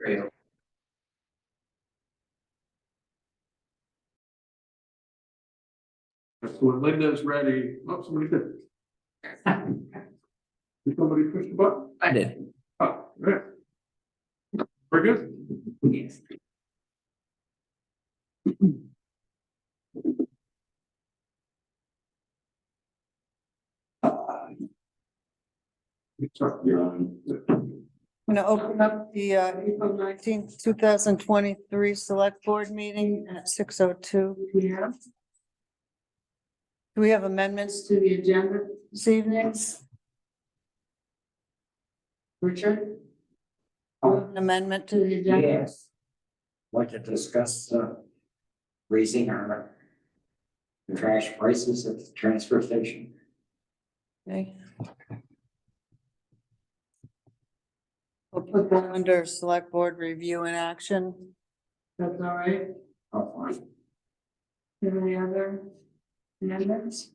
Great. When Linda's ready, oh, somebody did. Did somebody push the button? I did. Oh, yeah. We're good. Yes. You're on. I'm going to open up the April 19th, 2023 Select Board meeting at 6:02 p.m. Do we have amendments to the agenda this evening? Richard? An amendment to the agenda? Yes. Like to discuss raising our trash prices at the transfer station. Okay. We'll put that under Select Board review and action. That's all right. Oh, fine. Any other amendments?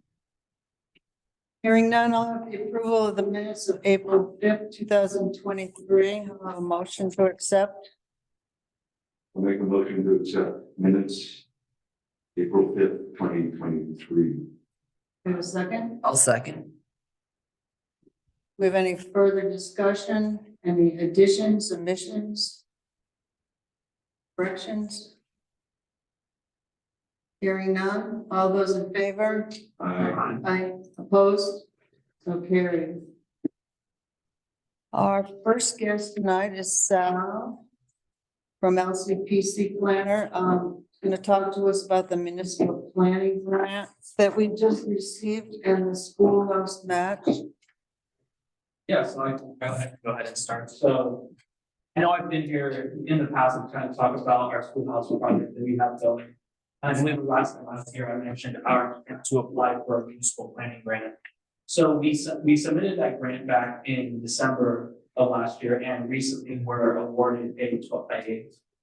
Hearing none, I'll have the approval of the minutes of April 5th, 2023. I'll have a motion to accept. I'll make a motion to accept minutes. April 5th, 2023. Have a second? I'll second. We have any further discussion? Any additions, omissions? Corrections? Hearing none, all those in favor? Aye. Opposed? So carried. Our first guest tonight is Sal from LCPC Planner. Going to talk to us about the municipal planning grant that we just received and the schoolhouse match. Yeah, so I can go ahead and start. So I know I've been here in the past and kind of talked about our schoolhouse project that we have built. And I believe the last time I was here, I mentioned our intent to apply for a municipal planning grant. So we submitted that grant back in December of last year and recently were awarded a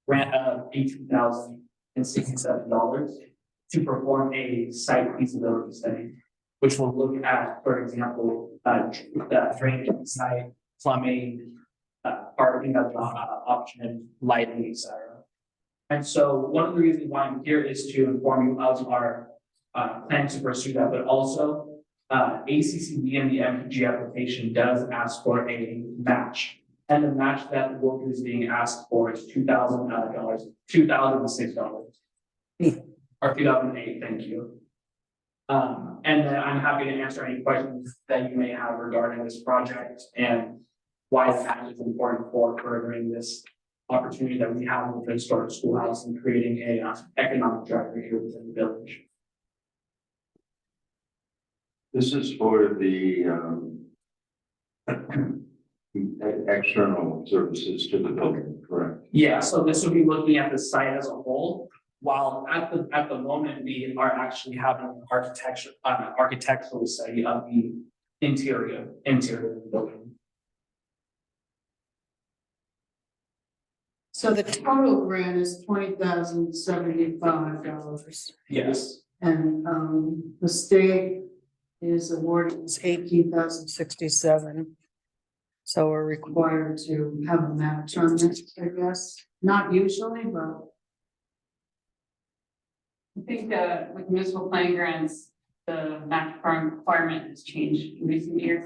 grant of $18,067 to perform a site feasibility study, which will look at, for example, drainage site, plumbing, parking option, lighting, etc. And so one of the reasons why I'm here is to inform you of our plan to pursue that, but also ACCD and the MPG application does ask for a match. And the match that the work is being asked for is $2,006, or 2008, thank you. And then I'm happy to answer any questions that you may have regarding this project and why the match is important for furthering this opportunity that we have with the historic schoolhouse and creating a economic driver here within the village. This is for the external services to the building, correct? Yeah, so this will be looking at the site as a whole, while at the moment we are actually having an architectural study of the interior of the building. So the total grant is $20,075. Yes. And the state is awarding us $18,067. So we're required to have a match on this, I guess. Not usually, but I think with municipal planning grants, the match requirement has changed in recent years.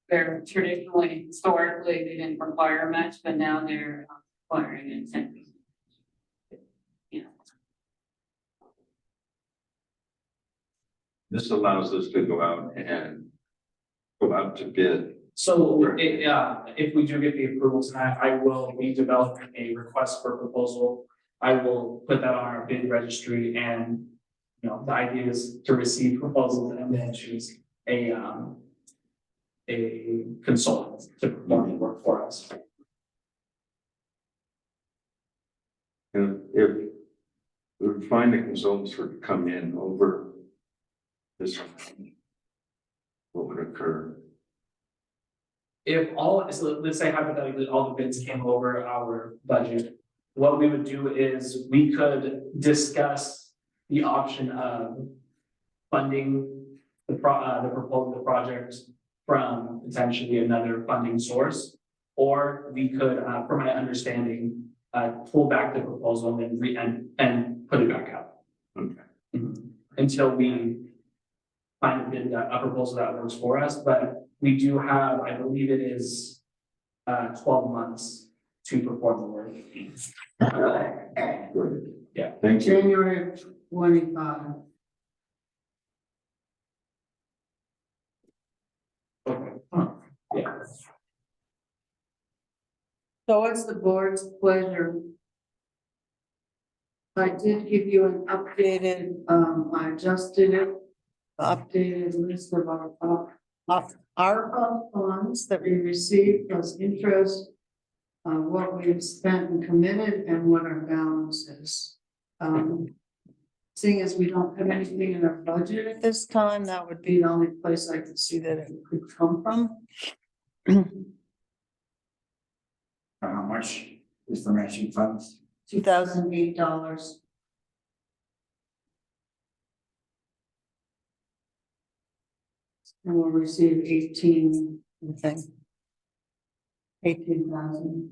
They're traditionally, historically, they didn't require a match, but now they're requiring it. Yeah. This allows us to go out to bid. So if we do get the approval tonight, I will be developing a request for proposal. I will put that on our bid registry, and the idea is to receive proposals and then choose a consultant to perform the work for us. And if we would find the consultants were to come in over this, what would occur? If so let's say hypothetically all the bids came over our budget, what we would do is we could discuss the option of funding the project from potentially another funding source. or we could, from my understanding, pull back the proposal and and put it back out. Okay. Until we find a proposal that works for us, but we do have, I believe it is 12 months to perform the work. Good. Yeah. Thank you. January of 25. Okay. Yeah. So what's the board's pleasure? I did give you an updated, I adjusted it, updated list of our ARPA funds that we received plus interest, what we've spent and committed and what our balance is. Seeing as we don't have anything in our budget at this time, that would be the only place I could see that it could come from. How much is the matching funds? $2,008. And we'll receive 18, I think. 18,000.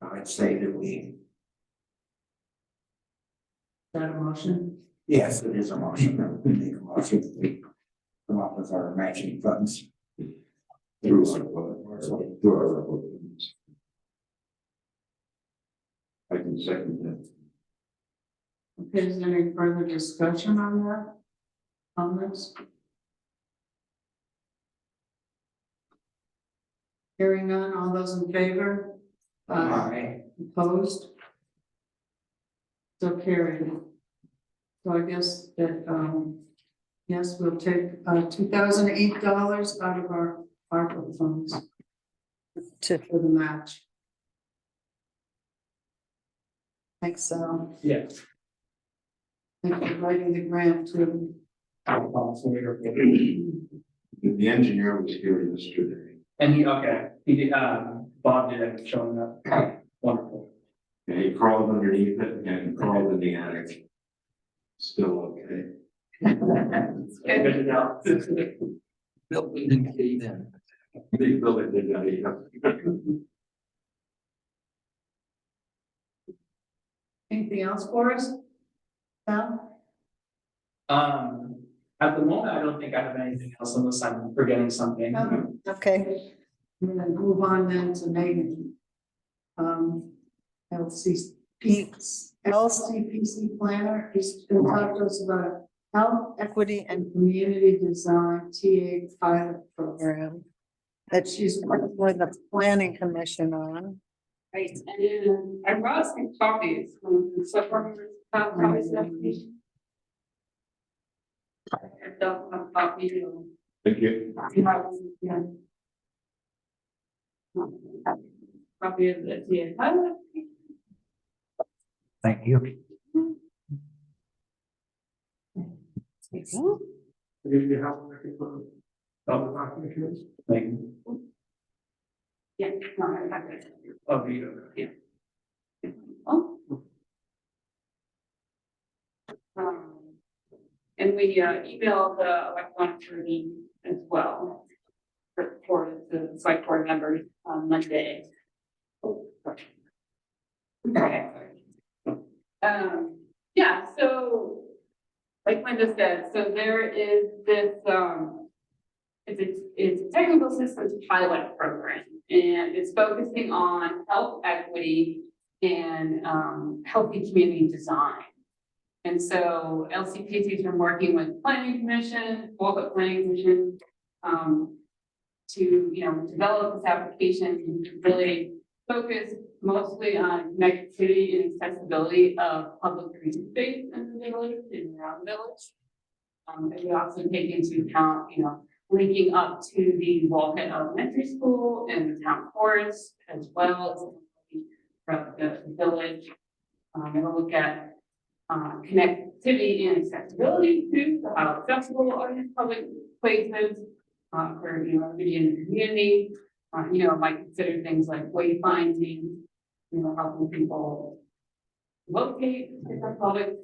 I'd say that we, Is that a motion? yes, it is a motion. We make a motion. We come up with our matching funds. Through our funds. I can second that. Okay, is there any further discussion on that? On this? Hearing none, all those in favor? Aye. Opposed? So carried. So I guess that, yes, we'll take, $2,008 out of our ARPA funds for the match. Thanks, Sal. Yeah. Thank you for writing the grant too. The engineer was here yesterday, And he did, Bob did it showing up. Wonderful. and he crawled underneath it and crawled in the attic. Still okay. Good to know. Building didn't cave in. Big building did that, yeah. Anything else for us? Sal? At the moment, I don't think I have anything else unless I'm forgetting something. Okay. I'm gonna move on then to Megan. LCPC planner, he's gonna talk to us about health, equity, and community design TA pilot program that she's working with the planning commission on. Right, and I brought some copies from the subordinate copies of the. I don't have a copy of. Thank you. Yeah. Copy of the TA pilot. Thank you. You have one that you put double documents? Thank you. Yeah, no, I have it. Oh, you. Yeah. Oh. And we emailed the electronic version as well for the select board members on Monday. Okay. Yeah, so like Linda said, so there is this it's a technical systems pilot program, and it's focusing on health equity and healthy community design. And so LCPC has been working with Planning Commission, Wolcott Planning Commission, to develop this application and really focus mostly on connectivity and accessibility of public green space in the village and around the village. And we also take into account, linking up to the Wolcott Elementary School and the town forest, as well as throughout the village. And we'll look at connectivity and accessibility too, so how accessible are these public places for everybody in the community. Might consider things like wayfinding, helping people locate different public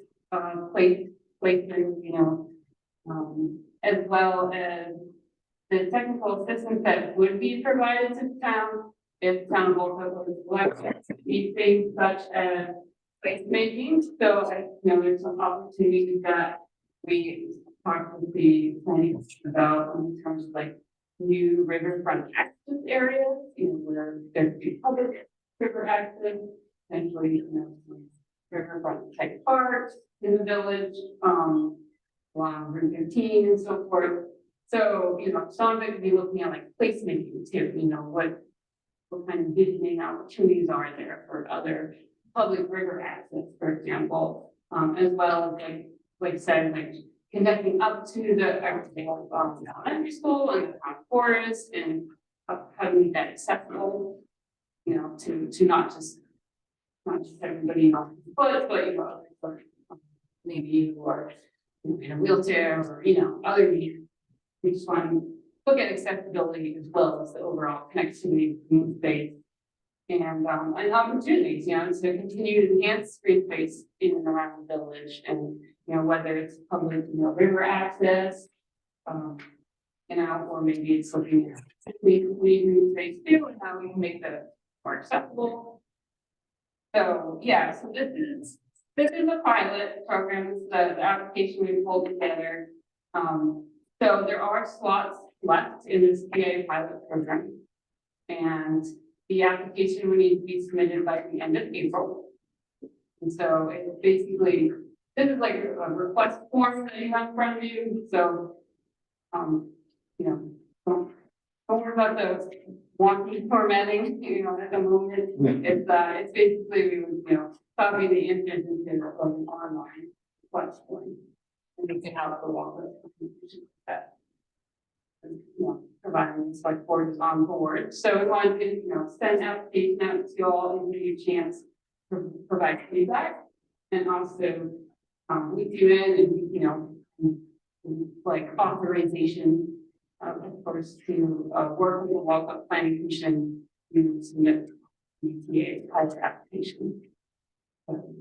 places, as well as the technical assistance that would be provided to the town if the town of Wolcott was elected, be things such as placemaking. So I know there's some opportunities that we talked with the planning about in terms of like new riverfront access areas, you know, where there could be public river access, potentially, you know, some riverfront type parks in the village, along Route 15 and so forth. So, you know, some of it could be looking at like placemaking too, you know, what kind of visioning opportunities are there for other public river access, for example, as well as like I said, like connecting up to the elementary school and the town forest and how to make that accessible, you know, to not just everybody on foot, but you know, maybe or in a wheelchair or you know other means. We just want to look at accessibility as well as the overall connectivity between space and opportunities, you know, to continue to enhance green space in and around the village, and you know whether it's public, you know, river access, you know, or maybe it's looking at green space too, and how we can make that more accessible. So yeah, so this is a pilot program. This is the application we pulled together. So there are slots left in this PA pilot program, and the application would need to be submitted by the end of April. And so it's basically, this is like a request form that you have in front of you. So, you know, don't worry about the wonky formatting, you know, at the moment. It's basically, we would, you know, copy the answers into an online request form, and we can have the wallet that, you know, providing this like board is on board. So we wanted to, you know, send an application out to you all and give you a chance to provide feedback, and also we do in and, you know, like authorization, of course, to work with the Wolcott Planning Commission to submit the pilot application.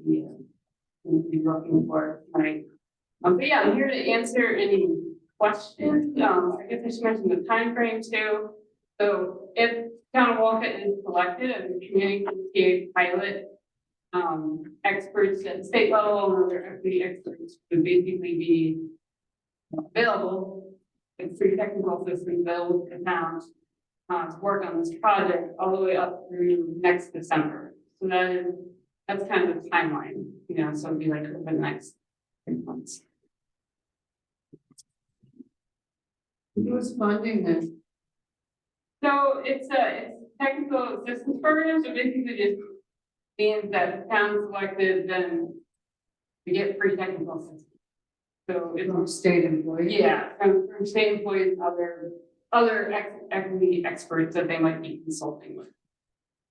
Yeah, we'll be looking for tonight. But yeah, I'm here to answer any questions. I guess I should mention the time frame too. So if Town of Wolcott is selected as a community pilot, experts at the state level and other equity experts would basically be available, like free technical assistance available to the town to work on this project all the way up through next December. So that's kind of the timeline, you know, so it'd be like over the next 3 months. Who's funding this? So it's technical assistance program, so basically just means that the town selected, then we get free technical assistance. So it's From state employees? yeah, from state employees, other equity experts that they might be consulting with.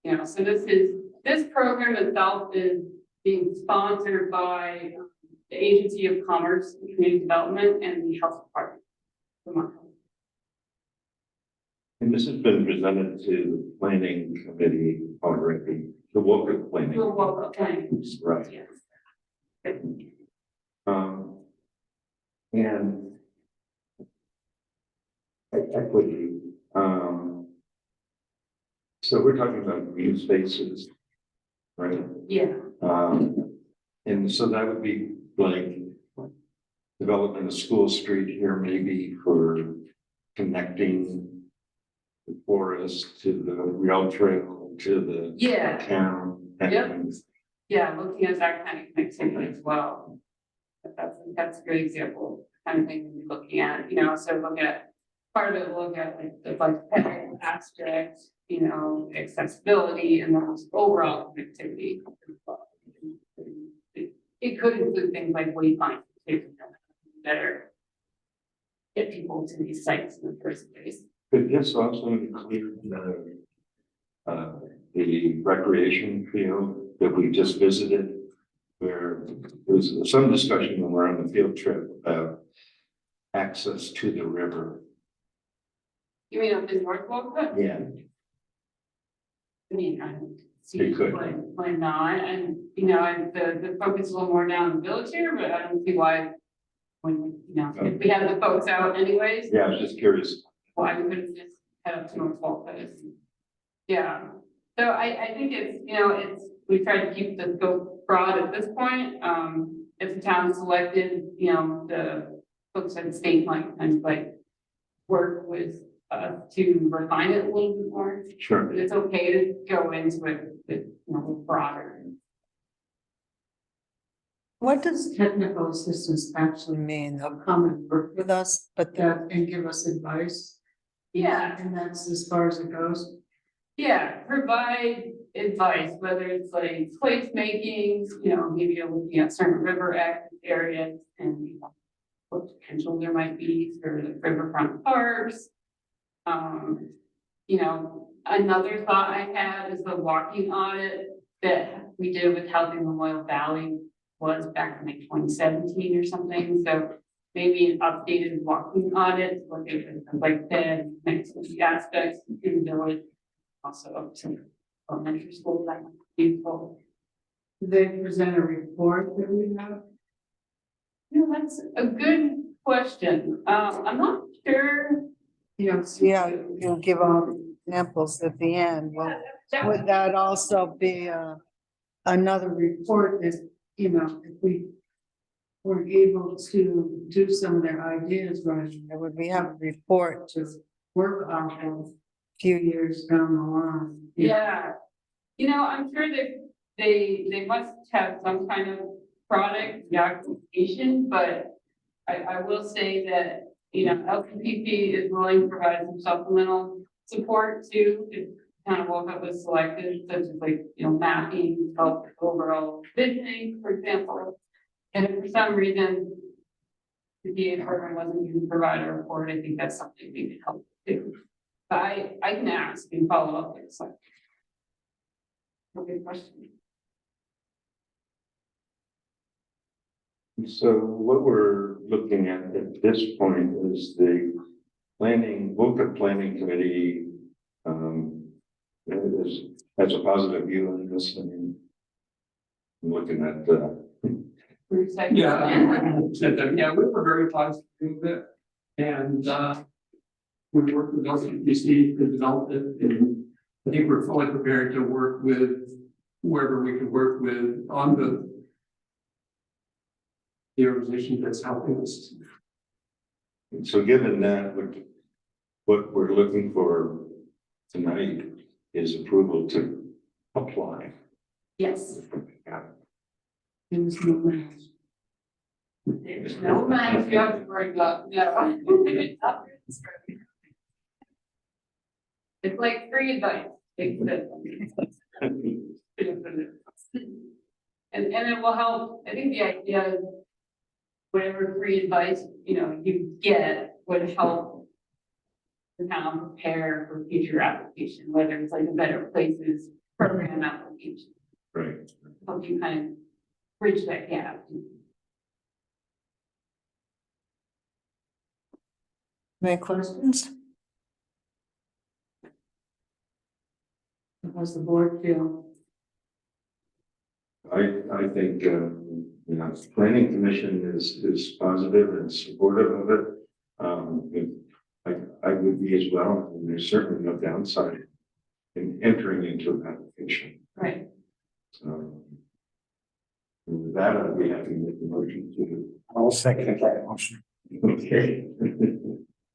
You know, so this program itself is being sponsored by the Agency of Commerce and Community Development and the Health Department. Vermon. And this has been presented to the planning committee already, the Wolcott planning. We'll walk up planning. Right. Yes. And equity, so we're talking about green spaces, right? Yeah. And so that would be like developing a school street here, maybe for connecting the forest to the rail trail to the Yeah. town. Yep. And Yeah, looking at that kind of connectivity as well. But that's a great example, of the kind of thing we're looking at, you know, so look at, part of it, look at like the like aspect, you know, accessibility and then overall connectivity. It could include things like wayfinding that are get people to these sites in the first place. could this also include the recreation field that we just visited? Where there was some discussion when we're on the field trip about access to the river. You mean up in North Wolcott? Yeah. I mean, I don't see It could. why not, and, you know, and the focus is a little more down the village here, but I don't see why. When, you know, if we have the folks out anyways, Yeah, I was just curious. why we couldn't just head up to North Wolcott. Yeah, so I think it's, we try to keep the scope broad at this point. If the town is selected, the folks at the state might kind of like work with to refine it a little bit more. Sure. But it's okay to go into it with, broader. What does technical assistance actually mean? They'll come and work with us, but that, and give us advice? Yeah. And that's as far as it goes? Yeah, provide advice, whether it's like place making, maybe you're looking at certain river active areas and what potential there might be for the riverfront parks. Another thought I had is the walking audit that we did with Housing Memorial Valley was back in like 2017 or something. So maybe an updated walking audit, look at it, like that, next to the aspects in the village. Also up to elementary school, that might be useful. Do they present a report that we have? That's a good question. I'm not sure. Yeah, you'll give all examples at the end. Well, would that also be another report that, if we were able to do some of their ideas, right, would we have a report to work off of a few years down the line? Yeah. I'm sure that they must have some kind of product documentation, but I will say that, LCPP is willing to provide some supplemental support too. If kind of Wolcott was selected, such as like, mapping, help with overall visioning, for example. And if for some reason the DA program wasn't even provide a report, I think that's something we could help do. But I can ask and follow up with this. Okay, question. So what we're looking at this point is the Wolcott Planning Committee, has a positive view on this. I mean, I'm looking at, Yeah, we were very positive with it, and we worked with LCPC to develop it, and I think we're fully prepared to work with whoever we can work with on the organization that's helping us. so given that, what we're looking for tonight is approval to apply. Yes. There's no plans. There's no math you have to bring up, no. It's like free advice. And it will help, I think the idea is whatever free advice, you get would help the town prepare for future application, whether it's like a Better Places program application. Right. Help you kind of bridge that gap. Any questions? How's the board feel? I think, planning commission is positive and supportive of it. I would be as well, and there's certainly no downside in entering into an application. Right. With that, I'd be happy to make the motion to. I'll second that motion. Okay.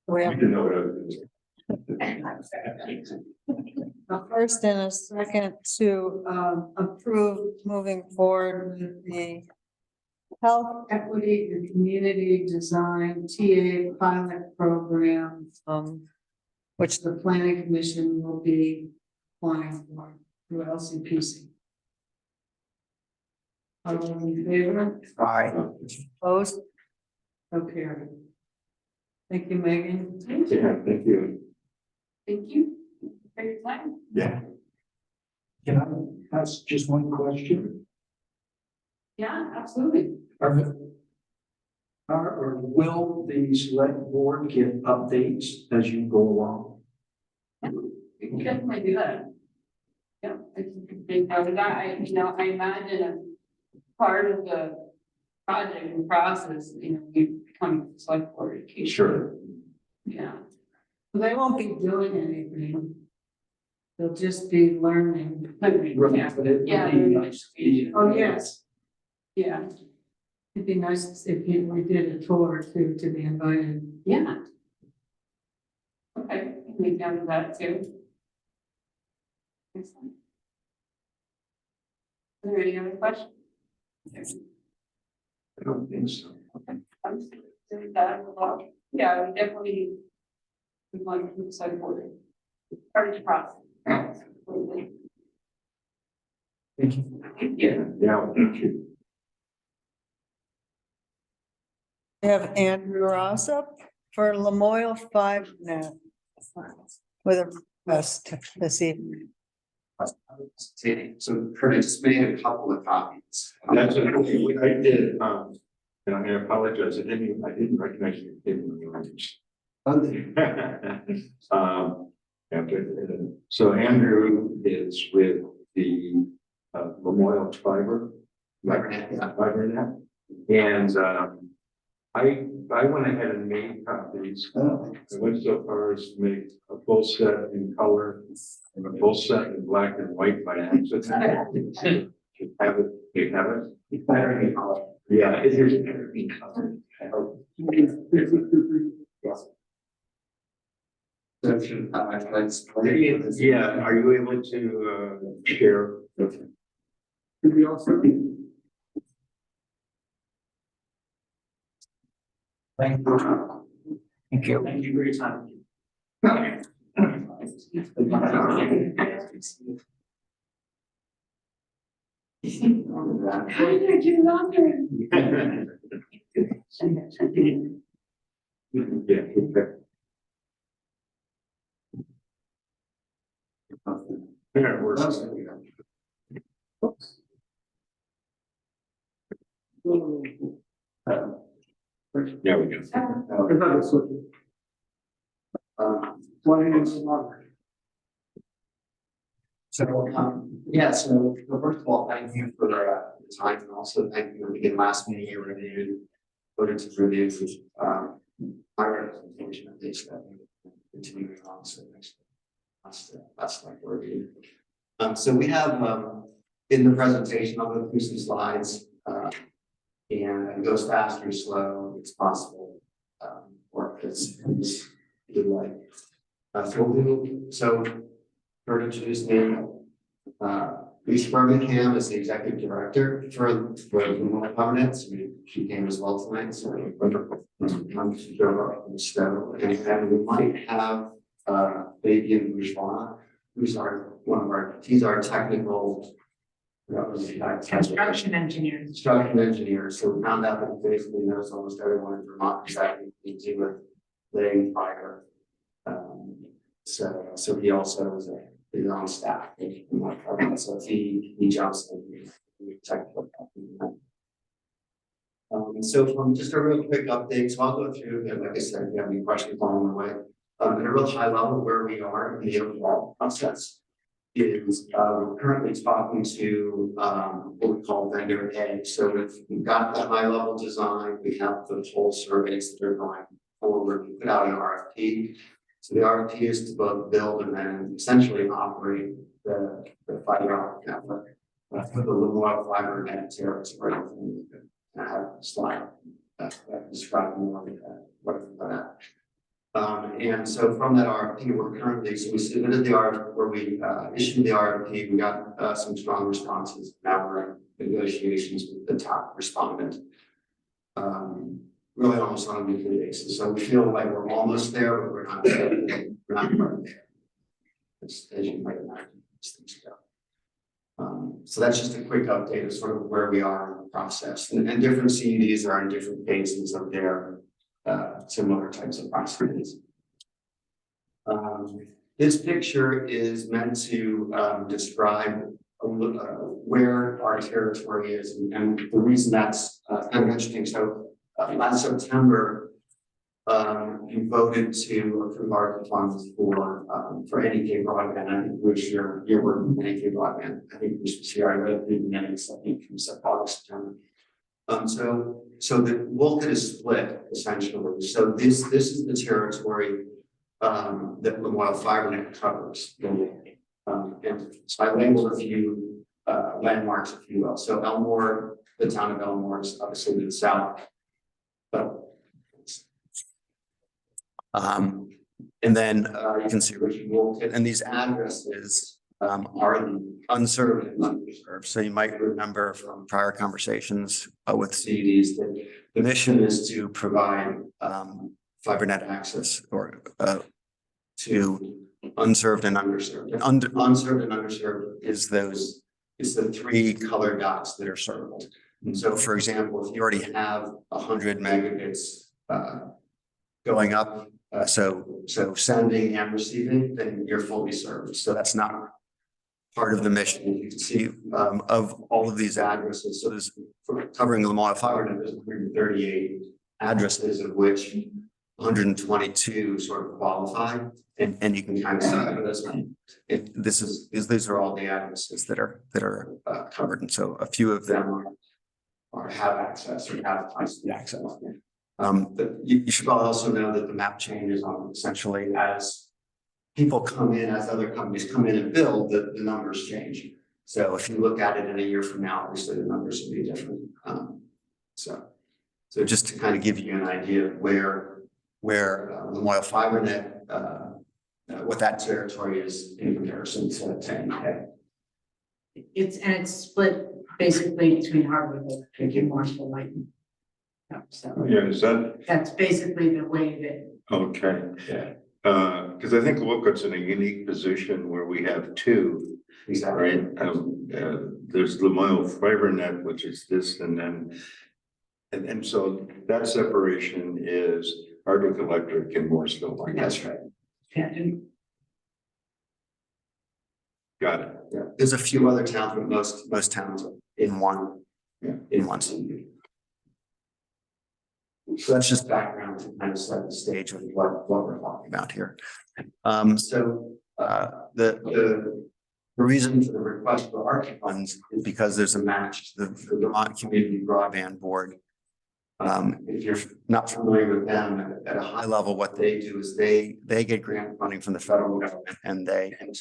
We You have can know what I was doing. a first and a second to approve moving forward with the health equity and community design TA pilot program, which the planning commission will be applying for through LCPC. All those in favor? Aye. Opposed? Okay. Thank you, Megan. Yeah, thank you. Thank you for your time. Yeah. Can I ask just one question? Yeah, absolutely. Or will the select board get updates as you go along? We can definitely do that. Yeah, I can think of that. I imagine as part of the project and process, you become select board. Sure. Yeah. They won't be doing anything. They'll just be learning. Yeah, but it Yeah. would be nice to be. Oh, yes. Yeah, It'd be nice if we did a tour too, to be invited. yeah. Okay, we down to that too. Excellent. Are there any other questions? I don't think so. I'm just doing that a lot. Yeah, we definitely. We want to keep site forward. Part of the process. Absolutely. Thank you. Thank you. Yeah, thank you. We have Andrew Ross up for Lamoille 5 net. With a request this evening. So Curtis made a couple of copies. That's okay, what I did, and I apologize, I didn't recognize you in the language. Yeah, but, so Andrew is with the Lamoille Fiber. Fiber net. And I went ahead and made copies. I went so far as to make a full set in color and a full set in black and white by accident. You have it, you have it. It's better in color. Yeah, it is. In color. I hope. Yes. So should let's. Yeah, are you able to share? Could we also? Thank you. Thank you. Thank you for your time. How did I get it on there? Yeah, okay. There it works. There we go. Yeah, so first of all, thank you for the time, and also thank you again, last meeting you reviewed, voted to review, my representation of this, continuing on, so next. That's like review. So we have, in the presentation, I'll go through some slides, and it goes fast or slow, it's possible, or it's you like. So for introduce me, Lisa Birmingham is the executive director for the Covenants. She came as well tonight, so wonderful. She drove up from the snow, and we might have Fabian Bourgeois, who's he's our technical. Construction engineers. Construction engineer, so we found out that he basically knows almost everyone in Vermont, because that can do with laying fiber. So he also is on staff, so he jumps in the technical. So from just a real quick update, so I'll go through, and like I said, if you have any questions along the way. At a real high level, where we are in the overall process is we're currently talking to what we call vendor A. So we've got the high level design, we have the whole surveys that are going forward, we put out an RFP. So the RFP is to both build and then essentially operate the fiber optic network for the Lamoille fiber net territory. And I have a slide that describes more of what it's about. And so from that RFP, we're currently, so we submitted the RFP, where we issued the RFP, we got some strong responses. Now we're in negotiations with the top respondent. Really almost on a weekly basis. So we feel like we're almost there, but we're not quite there. As you might imagine, these things go. So that's just a quick update of sort of where we are in the process. And different CUDs are in different phases of their similar types of processes. This picture is meant to describe where our territory is, and the reason that's kind of interesting. So last September, you voted to approve our funds for NEK broadband. I think Bruce, you're working with NEK broadband. I think Bruce was here. I read through the minutes. I think from August, September. So the Wolcott is split essentially. So this is the territory that Memorial Fiber Net covers. And so I labeled a few landmarks, if you will. So Elmore, the town of Elmore is obviously to the south. But and then you can see Wolcott, and these addresses are the unserved and underserved. So you might remember from prior conversations with CDs that the mission is to provide fiber net access or to unserved and underserved. And unserved and underserved is the three colored dots that are circled. And so, for example, if you already have 100 megabits going up, so sending and receiving, then you're fully served. So that's not part of the mission. You can see of all of these addresses. So there's covering the Memorial Fiber Net, there's 138 addresses, of which 122 sort of qualify, and you can kind of see those. These are all the addresses that are covered, and so a few of them are have access or have access. But you should also know that the map changes on essentially as people come in, as other companies come in and build, the numbers change. So if you look at it in a year from now, obviously the numbers will be different. So just to kind of give you an idea of where Memorial Fiber Net, what that territory is in comparison to NK. It's split basically between Hardwood and Marshall Lighton. So Yeah, is that, that's basically the way that. okay? Yeah. Because I think Wolcott's in a unique position where we have two, Exactly. right? There's the Memorial Fiber Net, which is this, and then, and so that separation is Hardwick Electric and Morrisville. That's right. Yeah, and Got it. Yeah. There's a few other towns, but most towns are in one. Yeah. In one city. So that's just background to kind of set the stage of what we're talking about here. The reason for the request for ARC funds is because there's a match to the Vermont Community Broadband Board. If you're not familiar with them at a high level, what they do is they get grant funding from the federal government, and they in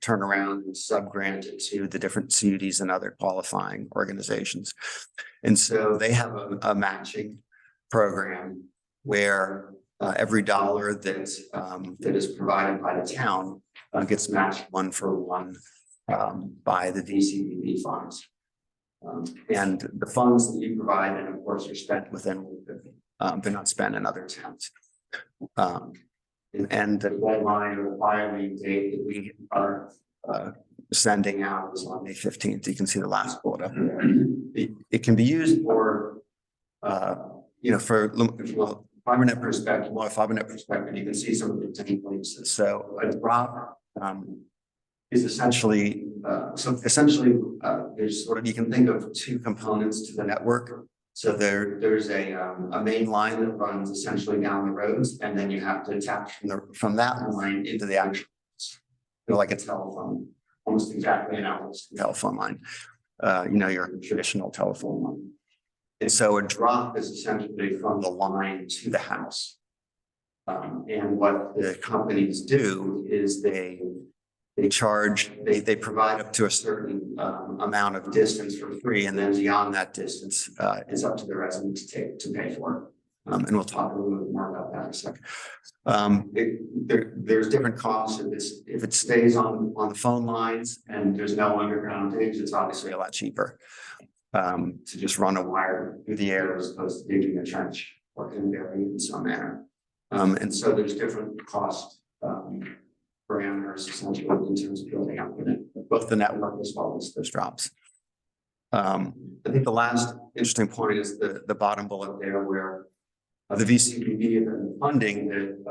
turn around and sub-grant it to the different CUDs and other qualifying organizations. And so they have a matching program where every dollar that is provided by the town gets matched 1-for-1 by the DCBB funds. And the funds that you provide, and of course, are spent within, they're not spent in other towns. And the deadline or the filing date that we are sending out is on May 15th. You can see the last bullet up there. It can be used for, for fiber net perspective, fiber net perspective, you can see some of the potential uses. So a drop is essentially, there's sort of, you can think of two components to the network. So there's a main line that runs essentially down the roads, and then you have to attach from that line into the actual, like a telephone, almost exactly an analogous telephone line. Your traditional telephone line. And so a drop is essentially from the line to the house. And what the companies do is they provide up to a certain amount of distance for free, and then beyond that distance is up to the resident to pay for. And we'll talk a little bit more about that in a second. There's different costs. If it stays on the phone lines and there's no underground digs, it's obviously a lot cheaper to just run a wire through the air as opposed to digging a trench or in bury in some manner. And so there's different cost parameters essentially in terms of building up both the network as well as those drops. I think the last interesting point is the bottom bullet there, where the VCBB and the funding that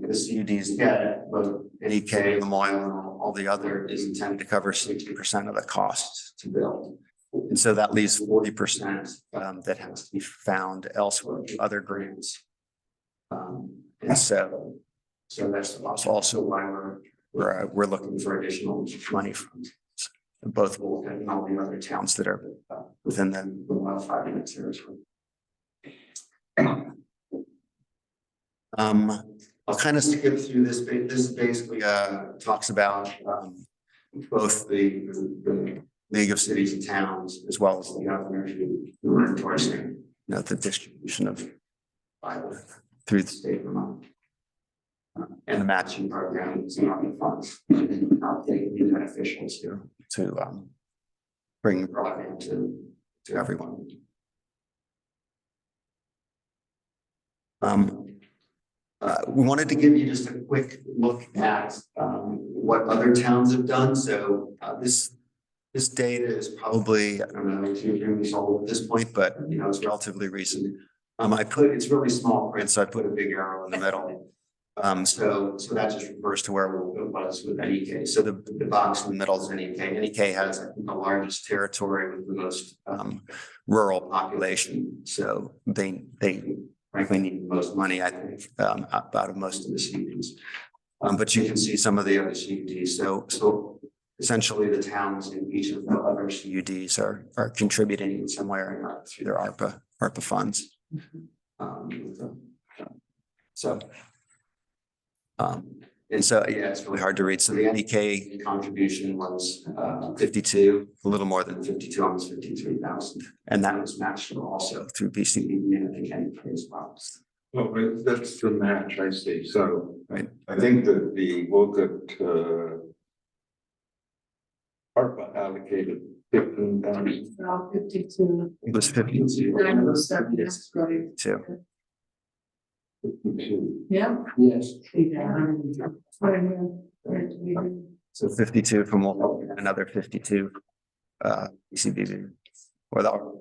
the CUDs get, both NEK, Memorial, and all the other, is intended to cover 60% of the costs to build. And so that leaves 40% that has to be found elsewhere, other grants. And so that's also why we're looking for additional money from both Wolcott and all the other towns that are within the Memorial Fiber Net territory. I'll kind of skip through this. This basically talks about both the League of Cities and Towns as well as the governor who are endorsing, the distribution of fiber through the state of Vermont. And the matching programs and other funds, and how they can be beneficial to bring broadband to everyone. We wanted to give you just a quick look at what other towns have done. So this data is probably, I don't know, 2 years old at this point, but it's relatively recent. It's really small print, so I put a big arrow in the middle. So that just refers to where it was with NEK. So the box in the middle is NEK. NEK has the largest territory with the most rural population. So they frankly need the most money, I think, out of most of the CUDs. But you can see some of the other CUDs. So essentially the towns in each of the other CUDs are contributing in some way or another through their ARPA funds. And so, yeah, it's really hard to read. So the NEK contribution was 52, a little more than 52, almost 53,000. And that was matched also through BCBB and I think NEK as well. Well, that's the match, I see. So Right. I think that the Wolcott ARPA allocated 15,000. 52. It was 52. 907, that's right. 52. Yeah. Yes. So 52 from Wolcott, and another 52 BCBB or the ARPA.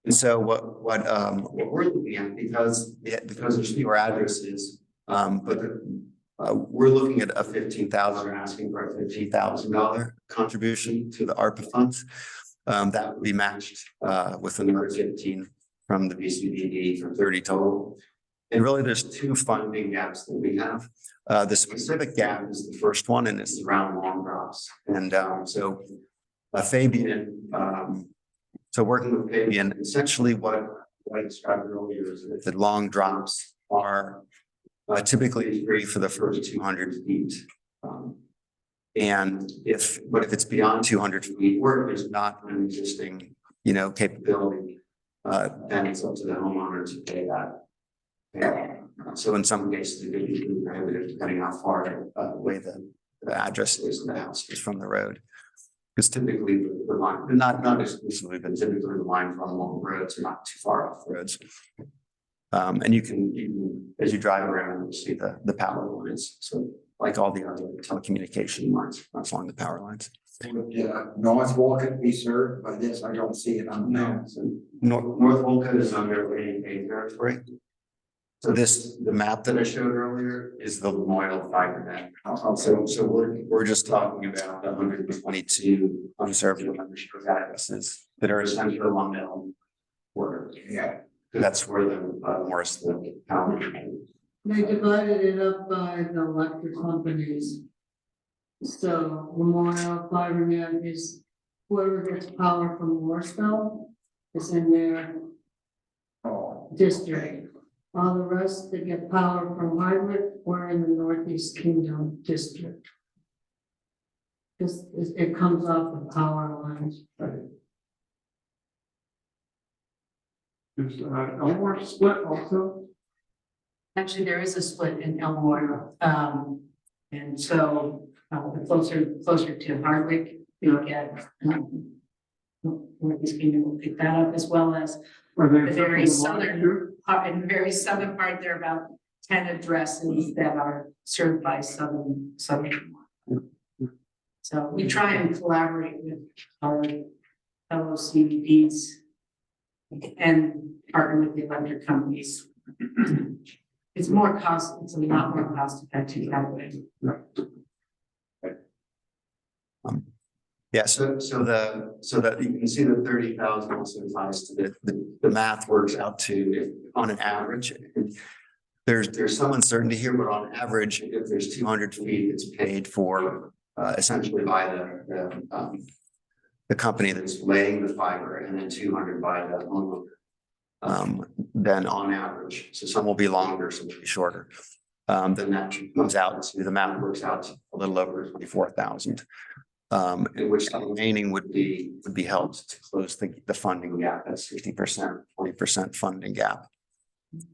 And so what we're looking at, because there's fewer addresses, but we're looking at a 15,000, we're asking for a $15,000 contribution to the ARPA funds. That would be matched with another 15 from the BCBD for 30 total. And really there's 2 funding gaps that we have. The specific gap is the first one, and it's around long drops. And so Fabian, so working with Fabian, essentially what I described earlier is that the long drops are typically free for the first 200 feet. And if it's beyond 200 feet, where there's not an existing, capability, then it's up to the homeowner to pay that. So in some cases, it could be prohibitive depending how far away the address is in the house is from the road. Because typically the line, not exclusively, but typically the line from along roads are not too far off roads. And you can, as you drive around, you'll see the power lines. So like all the other telecommunication lines, runs along the power lines. Yeah, North Wolcott be served by this. I don't see it on the map. So North Wolcott is under NEK territory. So the map that I showed earlier is the Memorial Fiber Net. So we're just talking about the 122 unserved and unrestricted addresses that are essentially along the border. Yeah. That's where the power. They divided it up by the electric companies. So Memorial Fiber Net is whoever gets power from Warstone is in their district. All the rest that get power from Hardwick were in the Northeast Kingdom district. Because it comes off the power lines. Is Elmore split also? Actually, there is a split in Elmore. And so closer to Hardwick, you'll get Northeast Kingdom will pick that up, as well as Are they the very southern, too? in the very southern part, there are about 10 addresses that are served by southern. So we try and collaborate with our fellow CVPs and partner with the electric companies. It's a lot more cost effective that way. Yeah, so that you can see the 30,000 also applies to the math works out to, if on an average. There's some uncertainty here, but on average, if there's 200 feet, it's paid for essentially by the company that's laying the fiber, and then 200 by the homeowner. then on average, so some will be longer, some will be shorter. Then that comes out to, the math works out to a little over 24,000. In which the remaining would be helped to close the funding gap, that's 60%, 40% funding gap.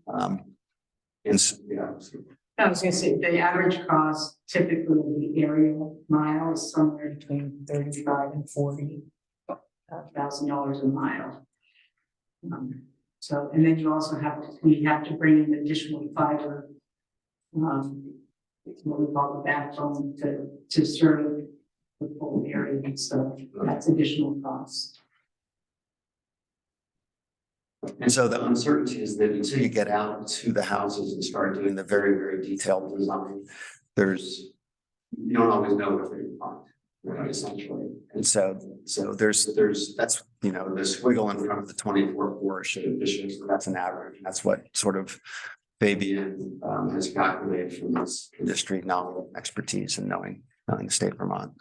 And so, yeah. I was gonna say, the average cost typically of the aerial mile is somewhere between 35 and 40 thousand dollars a mile. So, and then you also we have to bring in additional fiber. It's what we call the backbone to serve the full area, and so that's additional cost. And so the uncertainty is that until you get out to the houses and start doing the very, very detailed design, you don't always know what they're going to find, right, essentially. And so there's, that's, you know, the squiggle in front of the 24 should additions, that's an average. And that's what sort of Fabian has calculated from this industry knowledge, expertise, and knowing the state of Vermont.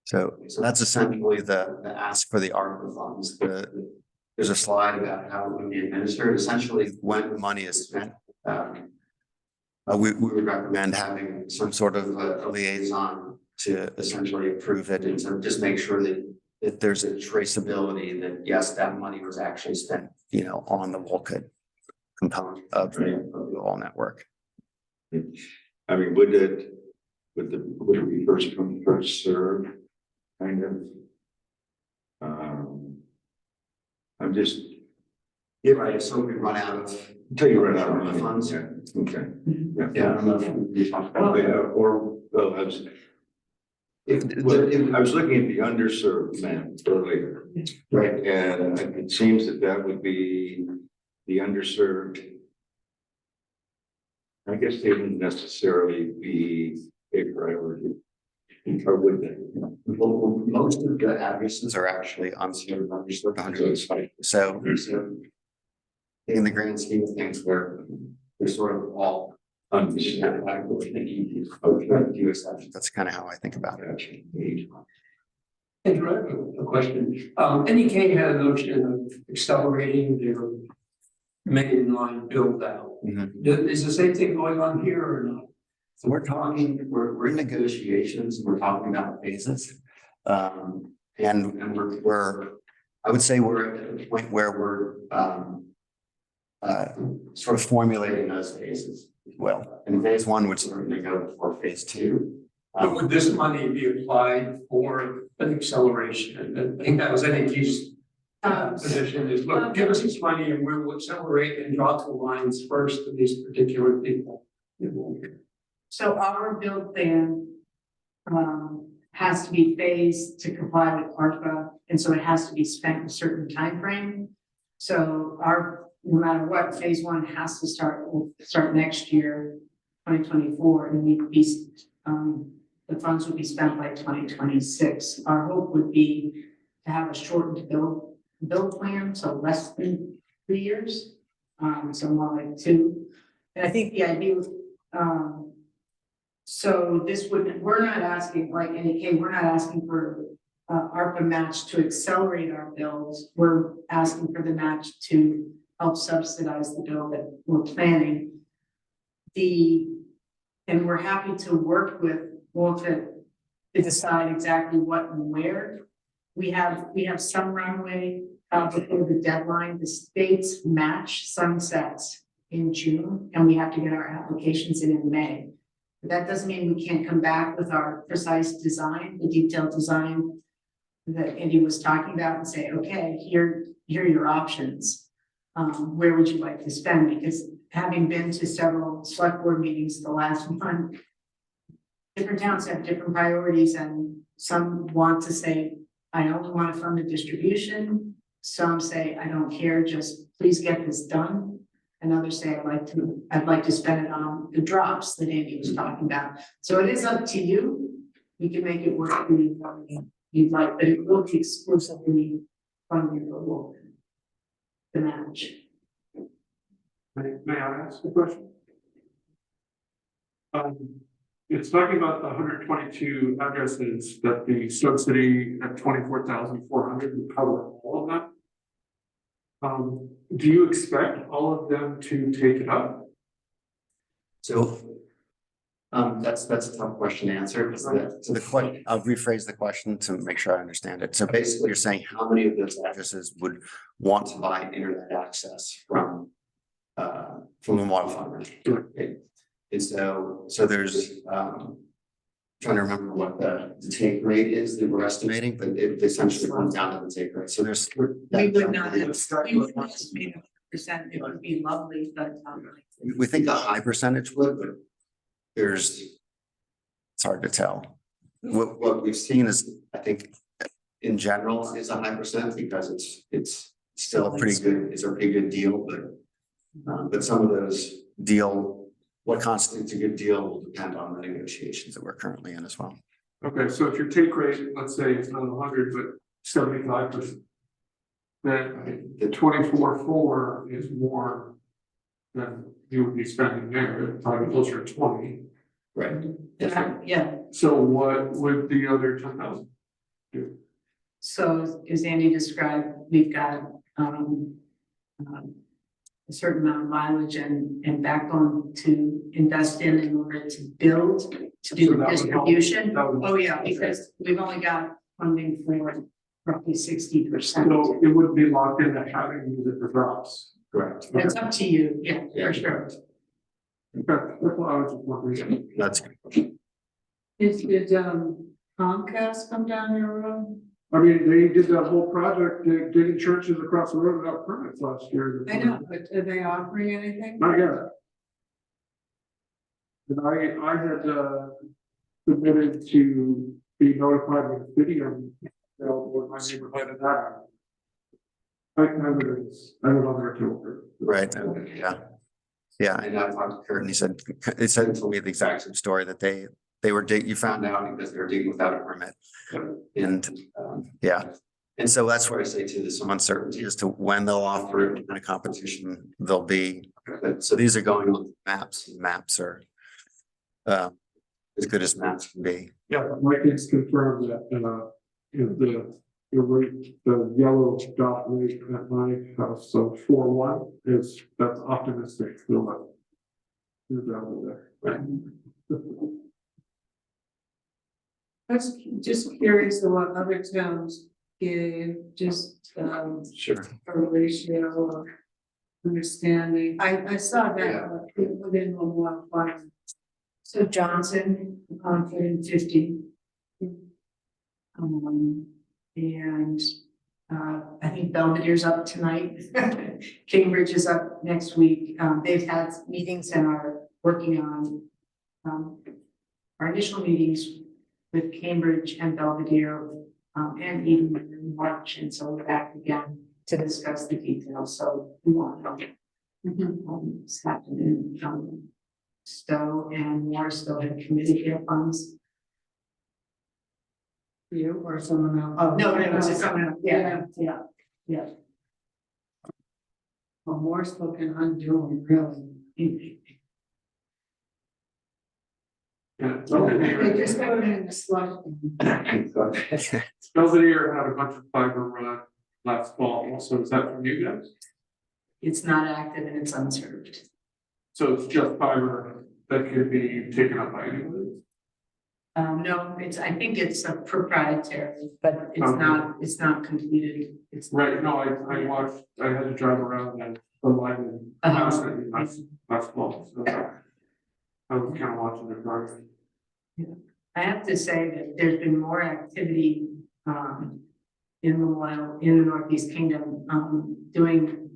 So that's essentially the ask for the ARPA funds. There's a slide about how it would be administered. Essentially, when the money is spent, we would recommend having some sort of a liaison to essentially approve it and to just make sure that there's a traceability that yes, that money was actually spent, you know, on the Wolcott component of the whole network. I mean, would it be first come, first served? Kind of. I'm just. Yeah, right. So we run out of. Until you run out of funds. Yeah. Okay. Yeah. I don't know if we talked about that. Or well, I was looking at the underserved map earlier, Right. and it seems that would be the underserved. I guess they wouldn't necessarily be a priority. Or would they? Well, most of the addresses are actually unserved, underserved, 100. So in the grand scheme of things, they're sort of all unserved. That's kind of how I think about it. Andrew, I have a question. NEK had a notion of accelerating their mainline build out. Is the same thing going on here or not? So we're in negotiations, we're talking about phases. And we're I would say we're at the point where we're sort of formulating those phases as well. And phase one would certainly go before phase two. But would this money be applied for an acceleration? I think that was NEK's position is, look, give us this money and we'll accelerate and draw two lines first to these particular people. So our build plan has to be phased to comply with ARPA, and so it has to be spent in a certain time frame. So no matter what, phase one has to start next year, 2024, and the funds would be spent by 2026. Our hope would be to have a shortened build plan, so less than 3 years, so more like 2. And I think the idea so we're not asking, like NEK, we're not asking for ARPA match to accelerate our builds. We're asking for the match to help subsidize the build that we're planning. And we're happy to work with Wolcott to decide exactly what and where. We have some runway before the deadline. The state's match sunsets in June, and we have to get our applications in May. But that doesn't mean we can't come back with our precise design, the detailed design that Andy was talking about, and say, okay, here are your options. Where would you like to spend? Because having been to several select board meetings the last month, different towns have different priorities, and some want to say, I only want to fund the distribution. Some say, I don't care, just please get this done. And others say, I'd like to spend it on the drops that Andy was talking about. So it is up to you. We can make it work for you you'd like, but it will be exclusively funding for the match. May I ask a question? It's talking about the 122 addresses that the subsidy at 24,400 would cover all of that. Do you expect all of them to take it up? So. That's a tough question to answer, because I'll rephrase the question to make sure I understand it. So basically, you're saying how many of those addresses would want to buy internet access from the Memorial Farm? And so there's, trying to remember what the take rate is that we're estimating, but it essentially comes down to the take rate. So there's. We would not estimate a percent, it would be lovely, but. We think a high percentage would, but it's hard to tell. What we've seen is, I think, in general, is a high percent, because it's still a pretty good deal, but some of those what constitutes a good deal will depend on the negotiations that we're currently in as well. Okay, so if your take rate, let's say it's not 100, but 75%, then the 24.4 is more than you would be spending there, probably closer to 20. Right. Yeah, So what would the other 10,000 do? so as Andy described, we've got, a certain amount of mileage and backbone to invest in order to build, to do So the that would help. distribution. That would- Oh, yeah, because we've only got funding for roughly 60%. So it wouldn't be locked into having to use it for drops. Correct. It's up to you, yeah, Yeah. for sure. Okay, that's what I was just wondering. That's Did Comcast come down your road? I mean, they did that whole project, digging churches across the road without permits last year. I know, but are they offering anything? Not yet. And I had submitted to be notified with video, what my neighborhood had that. I was on there too. right. Yeah. Yeah, and I talked to Kurt, and he said to me the exact same story, that they were you found out because they were digging without a permit. And yeah, and so that's where I say too, there's some uncertainty as to when they'll offer it, what kind of competition there'll be. So these are going on maps. Maps are as good as maps can be. Yeah, my kids confirmed that the yellow dot rate at my house, so 4.1 that's optimistic. Feel that over there. Right. I was just curious of what other towns gave, just Sure. a ratio or understanding. I saw that, Yeah. within the one fund. So Johnson, 150. And I think Belvedere's up tonight. Cambridge is up next week. They've had meetings and are working on our initial meetings with Cambridge and Belvedere, and even in March, and so we're back again to discuss the details. So we want to know what's happening in Stowe and Morrisville have committed their funds. You or someone else? Oh, no, it's someone else. Yeah. Well, Morrisville can undo them, really. Yeah. They just put them in the sludge. Belvedere had a bunch of fiber run last fall, so is that from you guys? It's not active and it's unserved. So it's just fiber that could be taken up by anybody? No, I think it's a proprietary, but it's not completed. It's Right, no, I watched, I had to drive around and the line and last fall, so I was kind of watching the progress. I have to say that there's been more activity in the Northeast Kingdom doing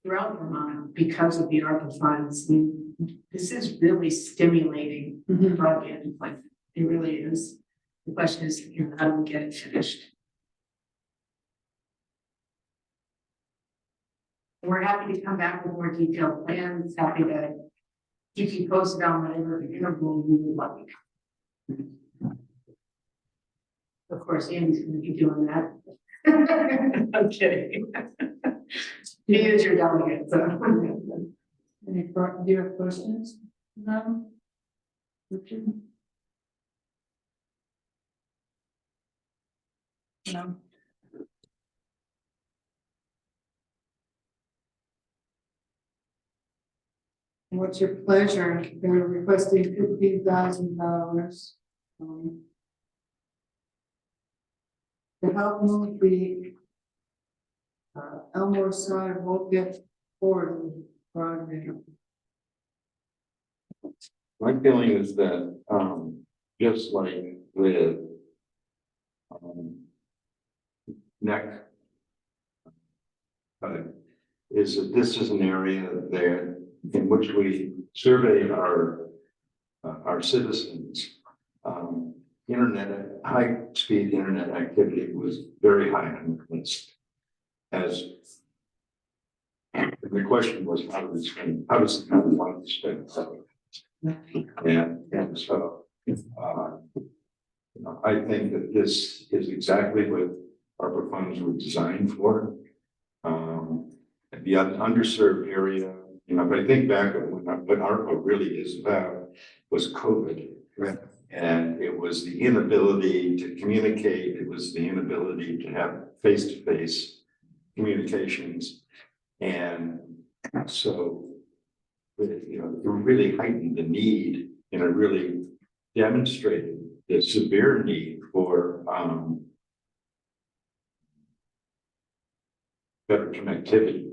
throughout Vermont because of the ARPA funds. I mean, this is really stimulating broadband deployment. It really is. The question is, how do we get it finished? We're happy to come back with more detailed plans, happy to keep you posted on whatever interval you would like. Of course, Andy's gonna be doing that. Okay. He is your delegate, so. Do you have questions? No? Richard? No. What's your pleasure? They're requesting $50,000. To help move the Elmore side Wolcott forward project. My feeling is that, just like with neck, is that this is an area there in which we survey our citizens. High-speed internet activity was very high on the list. The question was, how does the town want to spend? And so, I think that this is exactly what ARPA funds were designed for. The underserved area, if I think back on what ARPA really is about was COVID. Right. And it was the inability to communicate, it was the inability to have face-to-face communications. And so, it really heightened the need, and it really demonstrated the severe need for better connectivity.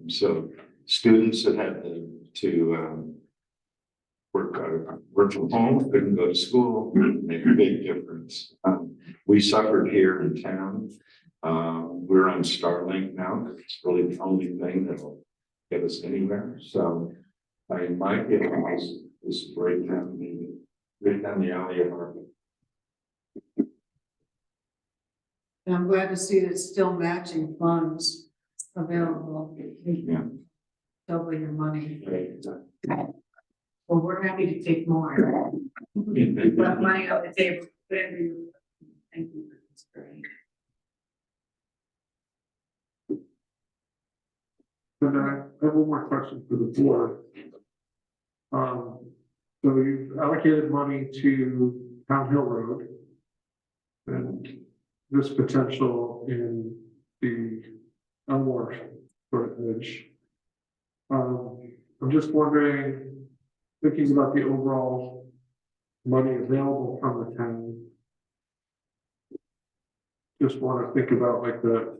So students that had to work from home, couldn't go to school, made a big difference. We suffered here in town. We're on Starlink now. It's really the only thing that'll get us anywhere. So my feeling is right down the alley of our. And I'm glad to see that it's still matching funds available. Yeah. Double your money. Well, we're happy to take more. Put money on the table, whatever you. Thank you. That's great. But I have one more question for the board. So you've allocated money to Town Hill Road. And this potential in the Elmore Edge. I'm just wondering, thinking about the overall money available from the town. Just want to think about like the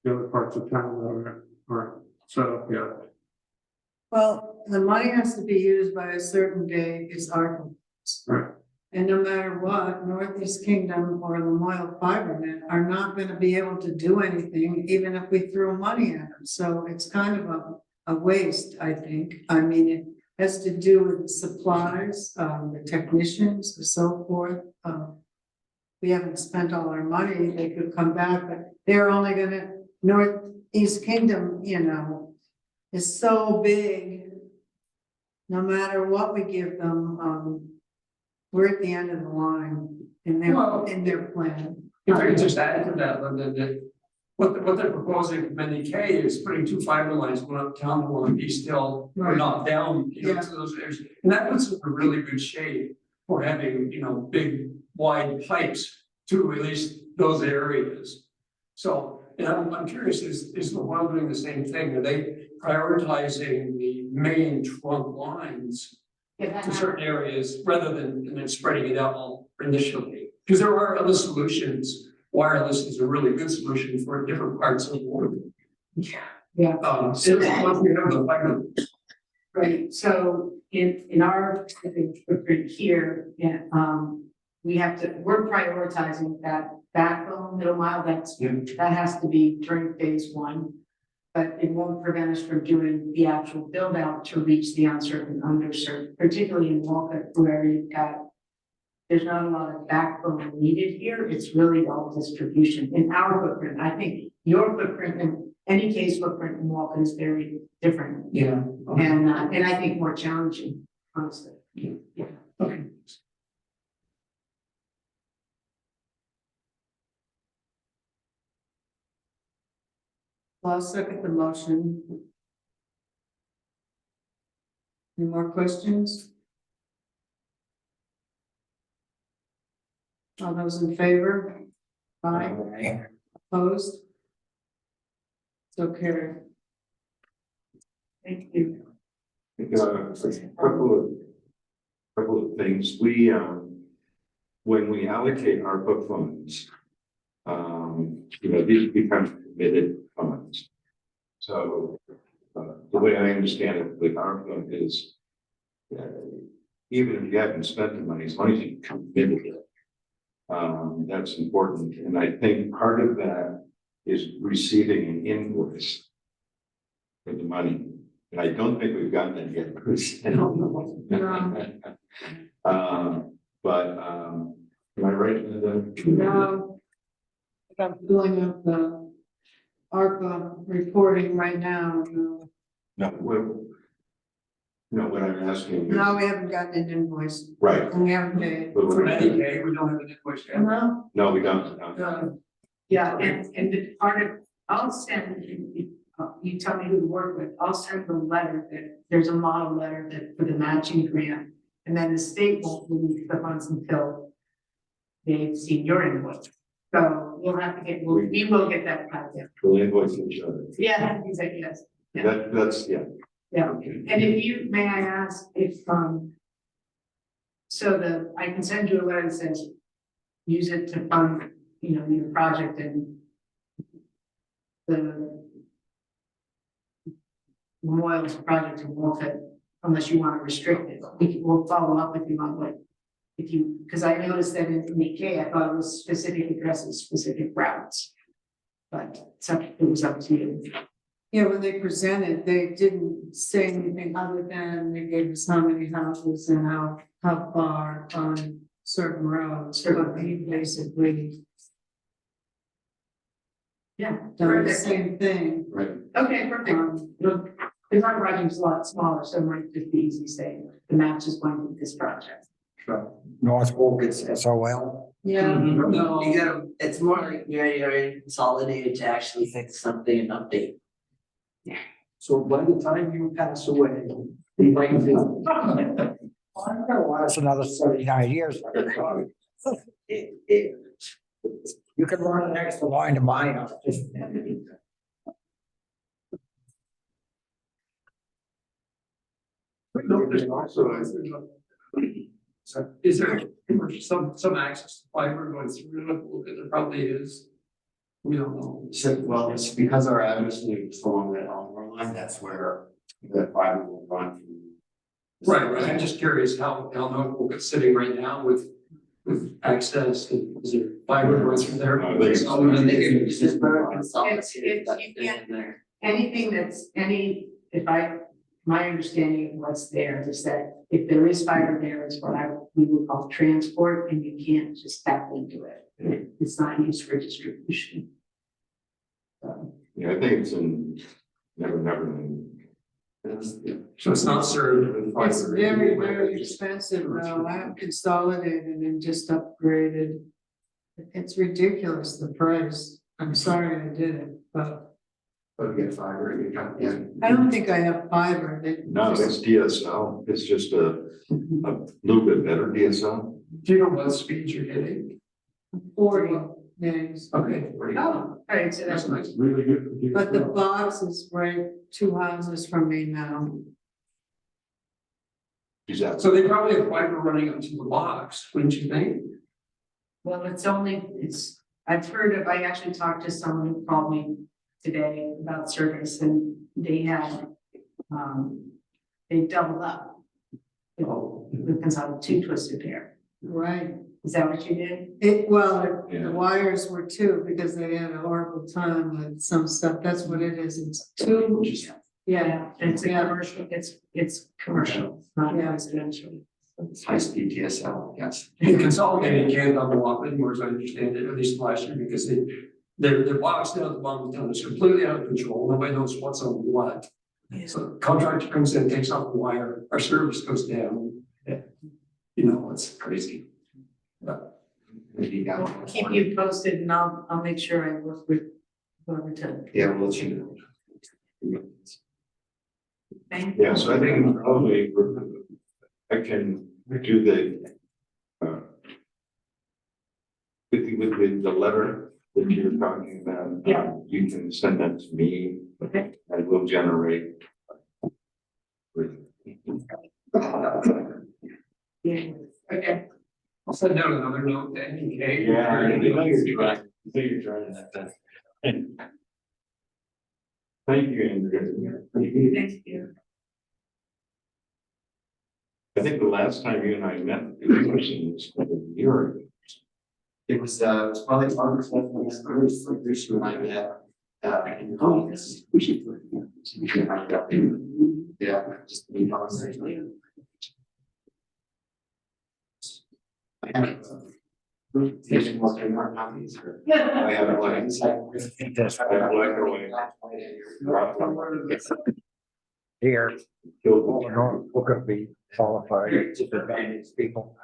other parts of town that aren't set up yet. Well, the money has to be used by a certain day, is our. Right. And no matter what, Northeast Kingdom or Lamoille Fibernet are not gonna be able to do anything, even if we threw money at them. So it's kind of a waste, I think. I mean, it has to do with supplies, the technicians and so forth. We haven't spent all our money, they could come back, but they're only gonna, Northeast Kingdom, is so big. No matter what we give them, we're at the end of the line in their plan. If I could just add to that, Linda, that what they're proposing from NDK is putting 2 fiber lines, one uptown, one on East Hill, or Right. not down, Yeah. to those areas. And that puts us in a really good shape for having, big wide pipes to at least those areas. So, and I'm curious, is the one doing the same thing? Are they prioritizing the main trunk lines to certain areas rather than spreading it out all initially? Because there are other solutions. Wireless is a really good solution for different parts of the world. Yeah. Once we have the fiber. Right, so in our footprint here, we're prioritizing that backbone, middle mile, that has to be during phase 1. But it won't prevent us from doing the actual build out to reach the uncertain underserved, particularly in Wolcott, where there's not a lot of backbone needed here. It's really all distribution. In our footprint, I think your footprint and any case footprint in Wolcott is very different. Yeah. And I think more challenging, honestly. Yeah. Okay. Well, I'll second the motion. Any more questions? All those in favor? Aye. Opposed? So carried. Thank you. Couple of things. We, when we allocate ARPA funds, these become committed funds. So, the way I understand it with ARPA is, even if you haven't spent the money, as long as you committed it, that's important. And I think part of that is receiving an invoice for the money. And I don't think we've gotten it yet, Bruce. Am I right? No. I'm filling up the ARPA reporting right now. No, what I'm asking is. No, we haven't gotten an invoice. Right. And we haven't paid. But For Medicaid, we don't have an invoice yet. No. no, we don't. No. Yeah, and the part of, I'll send, you tell me who to work with, I'll send the letter that, there's a model letter that for the matching grant. And then the state won't release the funds until they've seen your invoice. So we'll have to get, we will get that kind of. We'll invoice each other. Yeah, he said yes. Yeah. That's, yeah. Yeah, Okay. and if you, may I ask if, so I can send you a letter that says, use it to fund, your project and the Memorial's project in Wolcott, unless you want to restrict it. We'll follow up with you on what, because I noticed that in the K, I thought it was specific addresses, specific routes. But it was up to you. Yeah, when they presented, they didn't say anything other than they gave us how many houses and how far on certain roads, but they basically. Yeah. Done the same thing. Right. Okay, perfect. Because our project's a lot smaller, so it might just be easy saying the match is going with this project. Sure. North Wolcott's SOL. Yeah. No. You gotta, it's more like you're consolidated to actually fix something and update. So by the time you pass away, you might be. I'm gonna last another 79 years. You can run an extra line to my house. No, there's also, is there some access to fiber going through it? There probably is. We don't know. So, well, it's because our avenues is along that Elmore line, that's where the fiber will run from. Right, I'm just curious how Wolcott's sitting right now with access, is there fiber going through there? I think it's- I think it's just very It's, consolidated. you can't, anything that's my understanding of what's there is that if there is fiber there, it's what we would call transport, and you can't just tap into it. It's not used for distribution. So, Yeah, I think it's in Never. So it's not served with fiber. It's very, very expensive though. I have consolidated and just upgraded. It's ridiculous, the price. I'm sorry I did it, but But we get fiber, you got, yeah. I don't think I have fiber. No, it's DSL. It's just a little bit better DSL. Do you know what speeds you're getting? 40 days. Okay. oh, all right, so That's that's, nice. Really good. But the box is right 2 houses from me now. Exactly. So they probably have fiber running up to the box, wouldn't you think? well, I've heard of, I actually talked to someone who called me today about service, and they had, they doubled up. The consolidated 2 twisted pair. Right. Is that what you did? Yeah. The wires were 2 because they had a horrible time with some stuff. That's what it is. It's 2. Yeah. It's a Yeah. commercial, it's commercial, not Yeah. residential. It's high speed DSL, yes. And consolidated can't double up anymore, as I understand it, at least last year, because their box down at the bottom of town is completely out of control. Nobody knows what's on what. So the contractor comes in, takes off the wire, our service goes down. It's crazy. Maybe you got. I'll keep you posted, and I'll make sure I work with whoever to. Yeah, we'll let you know. Thank you. Yeah, so I think probably I can do with the letter that you're talking about. Yeah. You can send that to me Okay. and we'll generate. Yeah, okay. I'll send down another note to NK. Yeah, I know you're trying, I know you're trying that. Thank you, Andrew. Thank you. I think the last time you and I met, in person was a year ago. It was probably August, first when I met, in August. Yeah, just me conversation. I have. Vision was in our copies. I have it like. That's I have black or white. here. We're gonna be qualified disadvantaged people.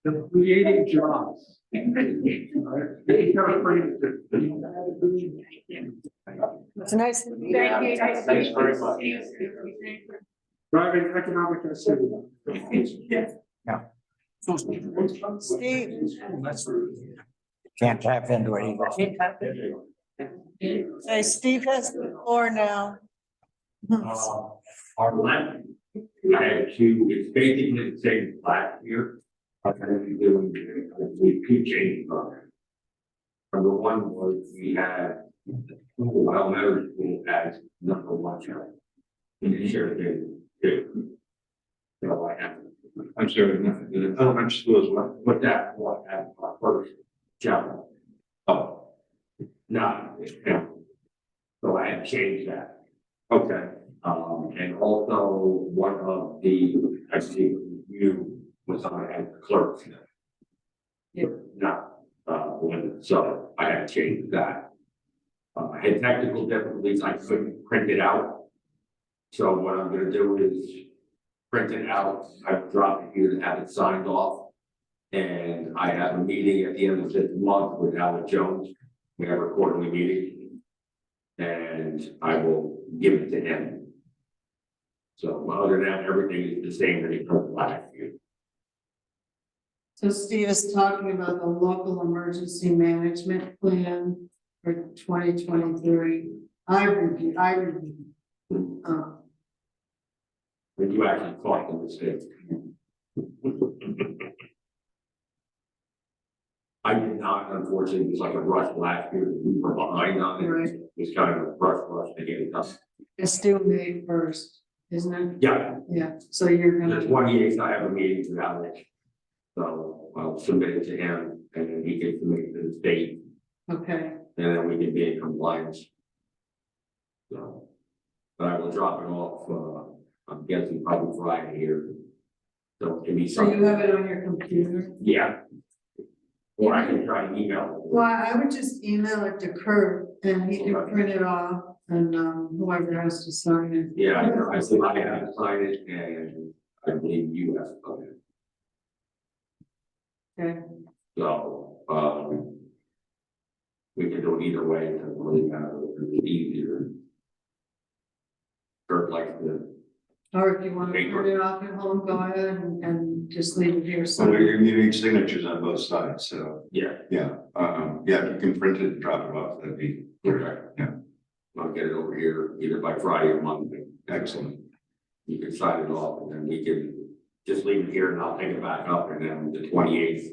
The creating jobs. It's nice. Thanks very much. Driving economic activity. Steve, Can't tap into it either. hey, Steve has the floor now. Our land, I had two, it's basically the same last year. I'm gonna be doing, we keep changing on it. Number one was we had, elementary school as number one child. And the sheriff did too. So I have, I'm sorry, the elementary school is what? but that was at our first child. Oh, Not, so I had changed that. okay. And also one of the, I see you was on as clerk. Yeah. Not, so I had to change that. I had technical difficulties, I couldn't print it out. So what I'm gonna do is print it out, I've dropped it here to have it signed off. And I have a meeting at the end of this month with Alex Jones, we have a quarterly meeting. And I will give it to him. So other than that, everything is the same that it was last year. So Steve is talking about the local emergency management plan for 2023. I reviewed. When you actually caught the mistake. I did not, unfortunately, it was like a rush last year, we were behind on it, Right. it was kind of a rush to get it done. It's due May 1st, isn't it? Yeah, Yeah, so you're the gonna, 28th, I have a meeting with Alex. So I'll submit it to him, and then he can submit it to the state, okay, and then we can be in compliance. So, but I will drop it off, I'm guessing probably Friday here. So it can be so you something, have it on your computer? yeah. Or I can try to email it. Well, I would just email it to Kurt and he can print it off and whoever has to sign it. Yeah, I said I have to sign it, and I believe you have to sign it. Okay, So, we can do it either way, it doesn't really matter, it's easier. Kurt likes to, or if you want to print it off at home, go ahead and just leave it here. So you need signatures on both sides, so, yeah, yeah, yeah, if you can print it and drop it off, that'd be okay. Yeah. I'll get it over here either by Friday or Monday. excellent. You can sign it off, and then we can just leave it here, and I'll pick it back up, and then the 28th.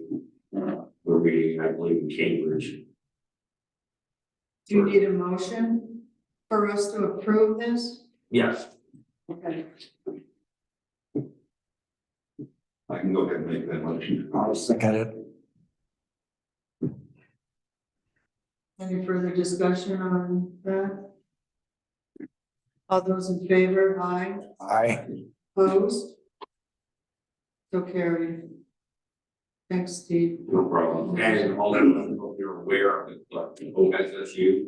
We're meeting, I believe, in Cambridge. Do you need a motion for us to approve this? Yes, Okay. I can go ahead and make that motion. I'll second it. Any further discussion on that? All those in favor, aye. Aye. Opposed? So carried. Thanks, Steve. no problem. And all that, if you're aware of it, but the OSSU.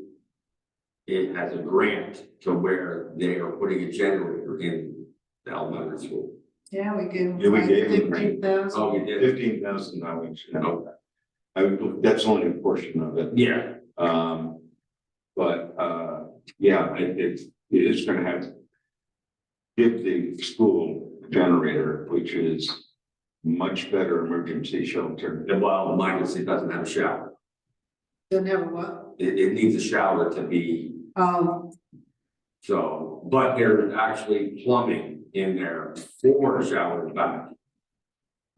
It has a grant to where they are putting a generator in the elementary school. Yeah, we gave Yeah, we them gave them 15,000. Oh, you did? $15,000, you know, Okay. that's only a portion of it. Yeah, But, yeah, it is gonna have. Give the school a generator, which is much better emergency shelter. well, mine is, it doesn't have a shower. Don't have a what? It needs a shower to be, So, but there's actually plumbing in there for showers back.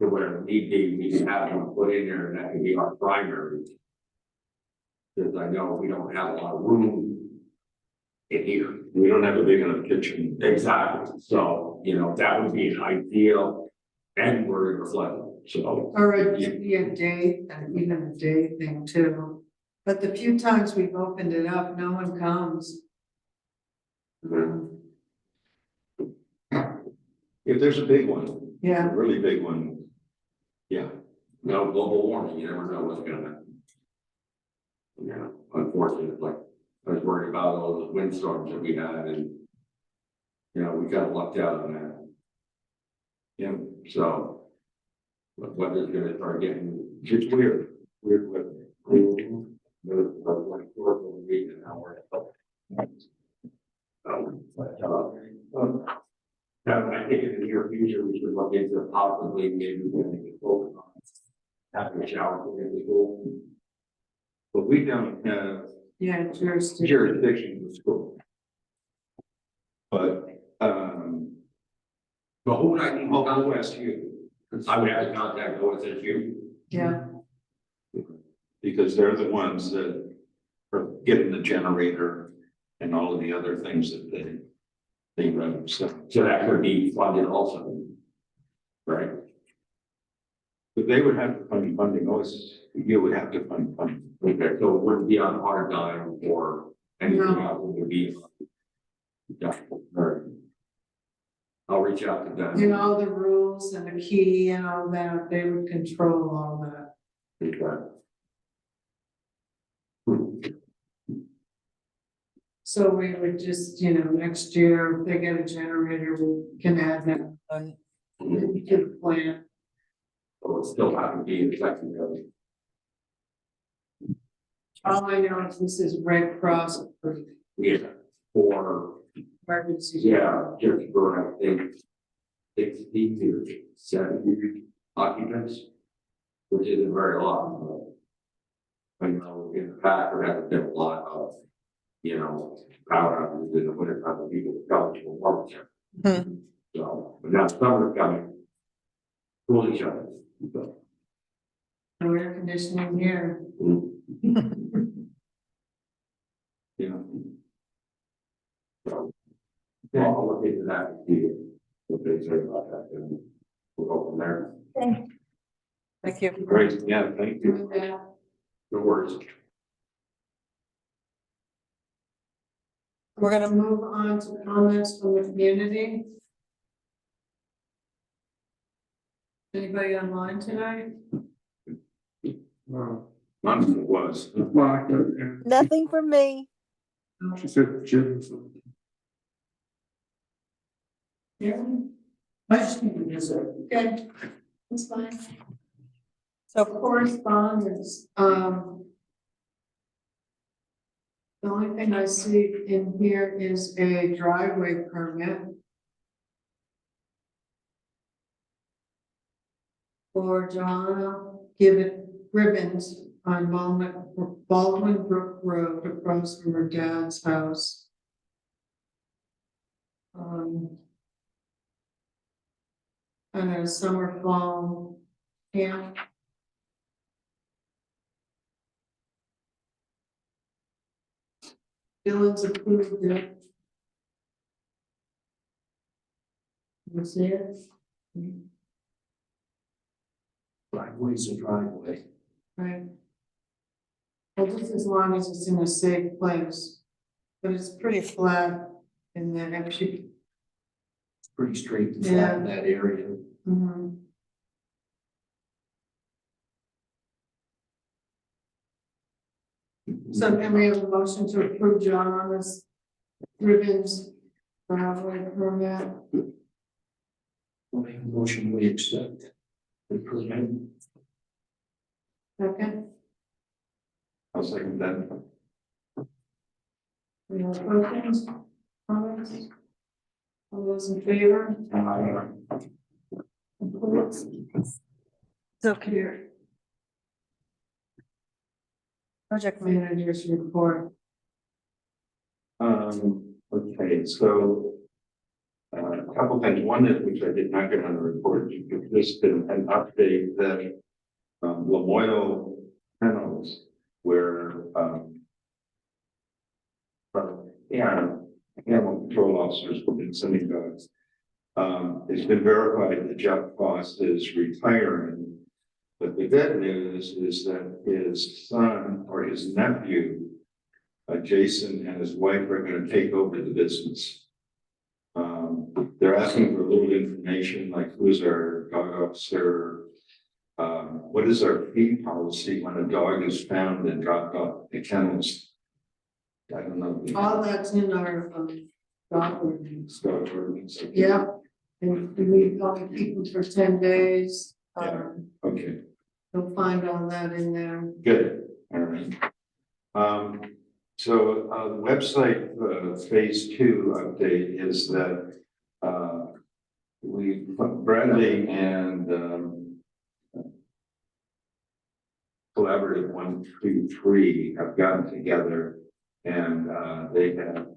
To where need be, we can have one put in there and that can be our primary. Because I know we don't have a lot of room in here. We don't have a big enough kitchen. Exactly, so, you know, that would be an ideal, and we're in the flood, so. Or it'd be a day, even a day thing too. But the few times we've opened it up, no one comes. If there's a big one, Yeah, a really big one, yeah, No global warming, you never know what's gonna happen. Yeah, unfortunately, like, I was worried about all those windstorms that we had and. You know, we got lucked out on that. Yeah, so. But weather's gonna start getting, it's weird, weird weather. like 4 of the week and now we're at. I think in the near future, we should look into possibly maybe getting a focus on having a shower in the school. But we don't have yeah, jurisdiction. jurisdiction in the school. But, But who would I need to I'll contact? ask you, I would have to contact OSSU. Yeah, because they're the ones that are getting the generator and all of the other things that they run, so. So that could be funded also. Right? But they would have to fund funding, you would have to fund funding. Okay, so it wouldn't be on our dime or anything No. else, it would be. Yeah, all right. I'll reach out to them. you know, all the rules and the key and all that, they would control all that. Okay. So we would just, you know, next year, if they get a generator, we can add that on to the plan. So it still have to be effective. All I know is this is Red Cross approved Yeah, for, emergency. yeah, just for, I think, 60 to 70 occupants, which isn't very long. But I know in the past, there has been a lot of, you know, power outages in the winter time, when people come to warm temperature. Hmm. So, but now summer's coming. Cooling showers. So, No air conditioning here. you know. So, yeah, I'll look into that and see what they say about that, and we'll go from there. Thank you. Great, yeah, thank you. No worries. We're gonna move on to comments from the community. Anybody online tonight? None was. Nothing for me. She said Jim. Yeah. I just need to use it. Okay, that's fine. So correspondence, the only thing I see in here is a driveway permit. For Joanna Gibbons on Baldwin Brook Road across from her dad's house. And a summer fall camp. Dylan's approved it. You see it? Driveway's a driveway. Right. Well, just as long as it's in a safe place, but it's pretty flat in that actually. Pretty straight and flat in that area. Mhm. So can we have a motion to approve John's Ribbons driveway permit? We'll make a motion, we accept the permit. Second, I'll second that. we have questions, comments? All those in favor? So clear. Project managers report. Okay, Okay, so. A couple things, one is which I did not get on the report, just an update that. Lamoille kennels where, animal control officers have been sending dogs. It's been verified that Jeff Foss is retiring. But the good news is that his son or his nephew, Jason, and his wife are going to take over the business. They're asking for a little information like who's our dog officer, what is our fee policy when a dog is found and dropped off at the kennels? I don't know. All that's in our, dog ordinance. Dog ordinance. Yeah, and we only keep them for 10 days. Okay, You'll find all that in there. good, all right. So, the website, phase 2 update is that, Bradley and, Collaborative 123 have gotten together and they have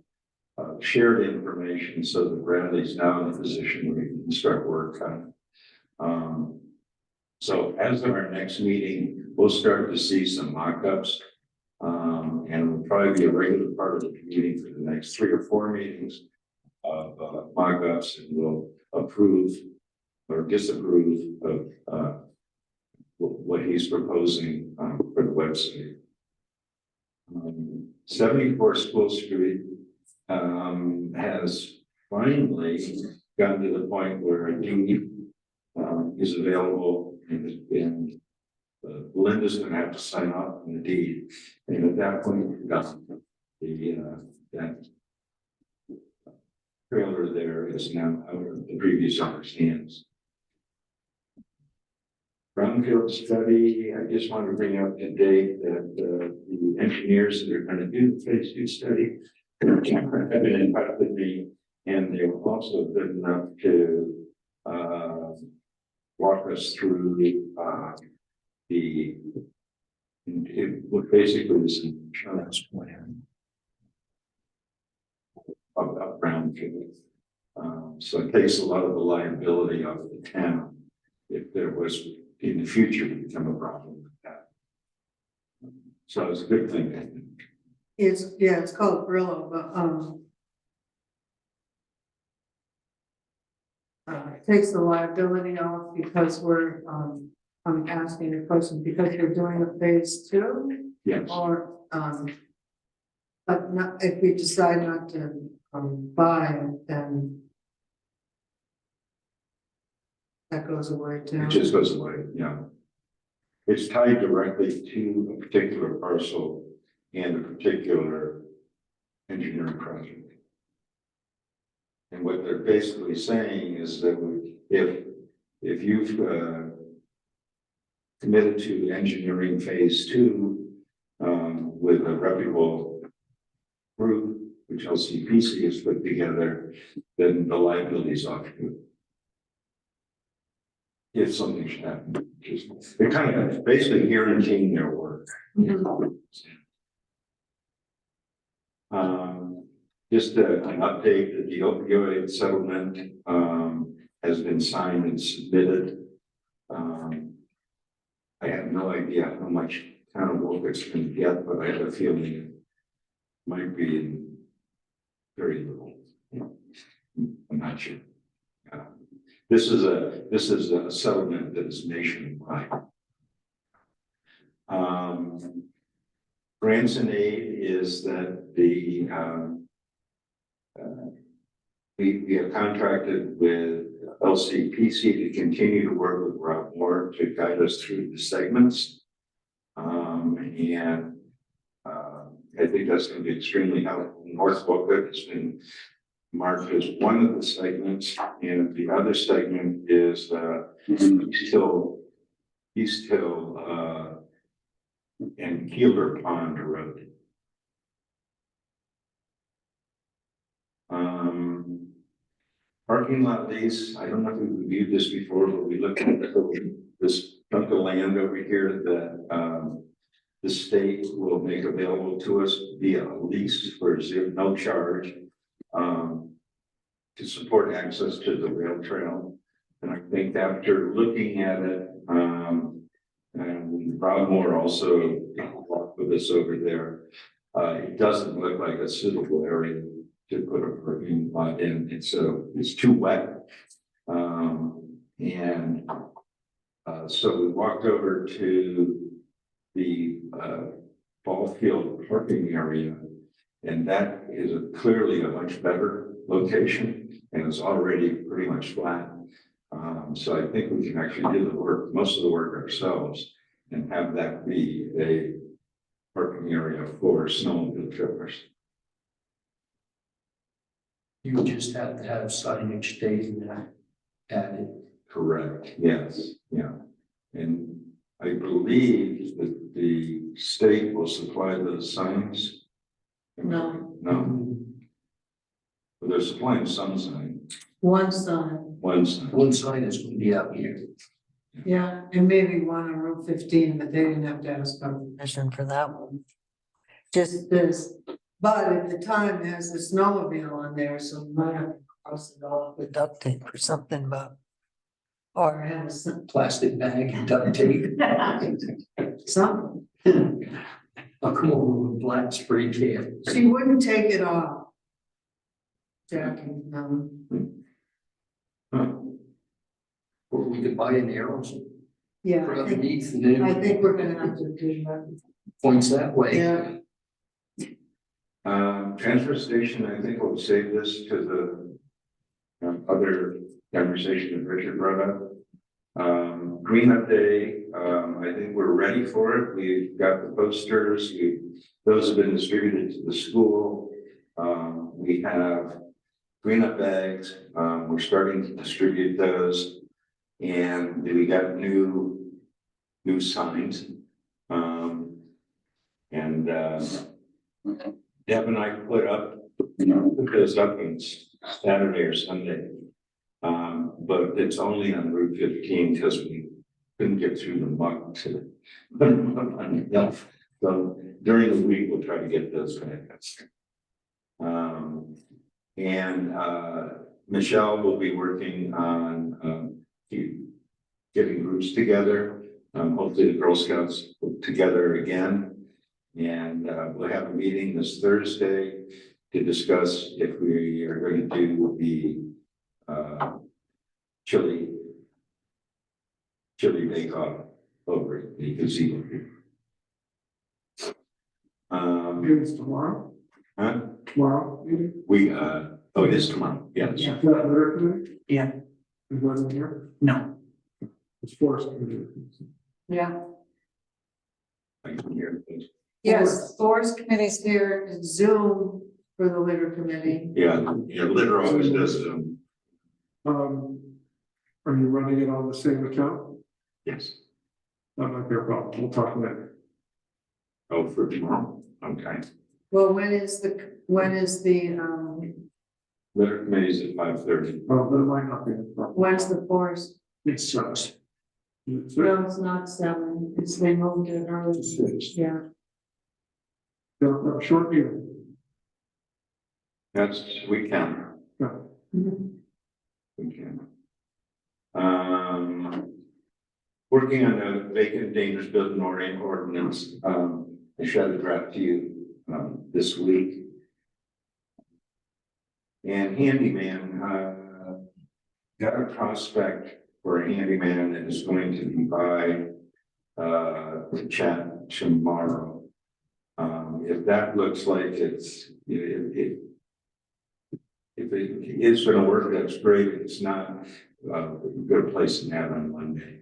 shared information so that Bradley's now in a position where he can start work on. So as of our next meeting, we'll start to see some mock-ups. And will probably be a regular part of the meeting for the next 3 or 4 meetings of mock-ups, and we'll approve or disapprove of what he's proposing for the website. 74 School Street has finally gotten to the point where a deed is available, and Linda's going to have to sign off on the deed, and at that point, that trailer there is now out of the previous owner's hands. Brownfield study, I just want to bring up to date that the engineers that are going to do the phase 2 study have been in touch with me, and they were also good enough to walk us through what basically is an insurance plan about brownfield. So it takes a lot of the liability off the town if there was in the future to become a problem with that. So it's a good thing, I think. It's called Brillo, but it takes the liability off because we're I'm asking a question because you're doing a phase 2, Yes. or but not if we decide not to buy it, then that goes away too. It just goes away, yeah. It's tied directly to a particular parcel and a particular engineering project. And what they're basically saying is that if you've committed to engineering phase 2 with a reputable group, which LCPC has put together, then the liability is off you. If something should happen, they're kind of basically guaranteeing their work. Just an update that the opioid settlement has been signed and submitted. I have no idea how much town of Wolcott's going to get, but I have a feeling it might be very little. I'm not sure. This is a settlement that is nationwide. Grants and aid is that we have contracted with LCPC to continue to work with Rob Moore to guide us through the segments. I think that's going to be extremely helpful. North Wolcott has been marked as one of the segments, and the other segment is East Hill and Keeler Pond Road. Parking lot lease, I don't know if we reviewed this before, but we looked at this chunk of land over here that the state will make available to us via a lease for no charge. to support access to the rail trail. And I think after looking at it, and Rob Moore also walked with us over there, it doesn't look like a suitable area to put a parking lot in. It's too wet. So we walked over to the ball field parking area, and that is clearly a much better location, and it's already pretty much flat. So I think we can actually do the work, most of the work ourselves, and have that be a parking area for snowmobile trippers. You just have to have signage stating that added. Correct, yes, yeah. And I believe that the state will supply those signs. No. No. But they're supplying some sign, One sign, one sign. One sign is going to be out here. yeah, and maybe one on Route 15, but they didn't have to ask for permission for that one. Just this, but at the time, it has the snowmobile on there, so we might have to cross it off with duct tape or something, but. Or have some, Plastic bag and duct tape. something. I'll come over with black spray can. She wouldn't take it off. Jackie, no. Or we could buy an arrow Yeah, for I think, underneath and then I think we're gonna have to do that. points that way. Yeah. Transfer station, I think we'll save this to the other conversation that Richard brought up. Green Up Day, I think we're ready for it. We've got the posters, those have been distributed to the school. We have Green Up bags, we're starting to distribute those. And we got new signs. Deb and I put those up on Saturday or Sunday. But it's only on Route 15 because we couldn't get through the muck to put them up on the hill. So during the week, we'll try to get those back. Michelle will be working on getting groups together. Hopefully the Girl Scouts put together again. And we'll have a meeting this Thursday to discuss if we are going to do the chili bake-off over at the gazebo. It's tomorrow, Huh? tomorrow. It is tomorrow, yes. Is that letter committee? Yeah, Is that here? no, It's forest committee. Yeah. I can hear it. Yes, Forest Committee's here, Zoom for the litter committee. Yeah, Litter always does Zoom. Are you running it on the same account? Yes. That might be a problem. We'll talk later. Oh, for tomorrow? Okay. Well, when is the, Litter committee's at 5:30. Oh, that might not be a problem. when's the forest? It sucks. No, it's not 7, it's they moved it early, yeah. They're short meeting. We can. Yeah. We can. Working on a vacant dangerous building ordinance. I shot a draft to you this week. And handyman, got a prospect for a handyman that is going to be by the chat tomorrow. If that looks like if it is going to work, that's great. If it's not, a good place to have on Monday.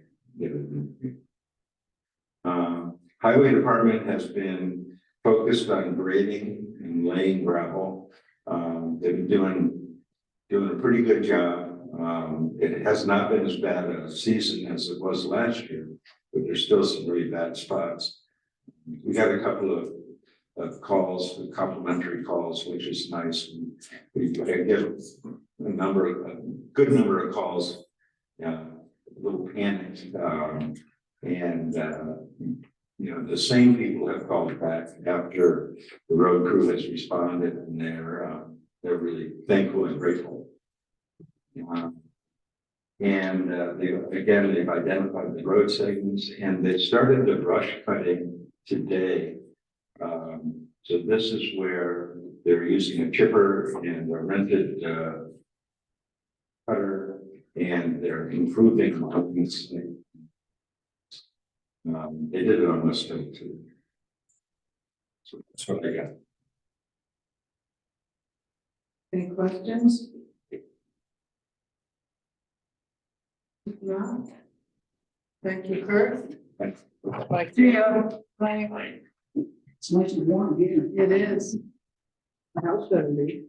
Highway department has been focused on grading and laying gravel. They've been doing a pretty good job. It has not been as bad a season as it was last year, but there's still some really bad spots. We got a couple of calls, complimentary calls, which is nice. We get a good number of calls, a little panicked. The same people have called back after the road crew has responded, and they're really thankful and grateful. And they've identified the road segments and they started the brush cutting today. So this is where they're using a chipper and a rented cutter, and they're improving on this thing. They did it on this thing too. So that's what I got. Any questions? No? Thank you, Kurt. Bye. See ya. Bye. It's nice and warm here. It is. The house better be.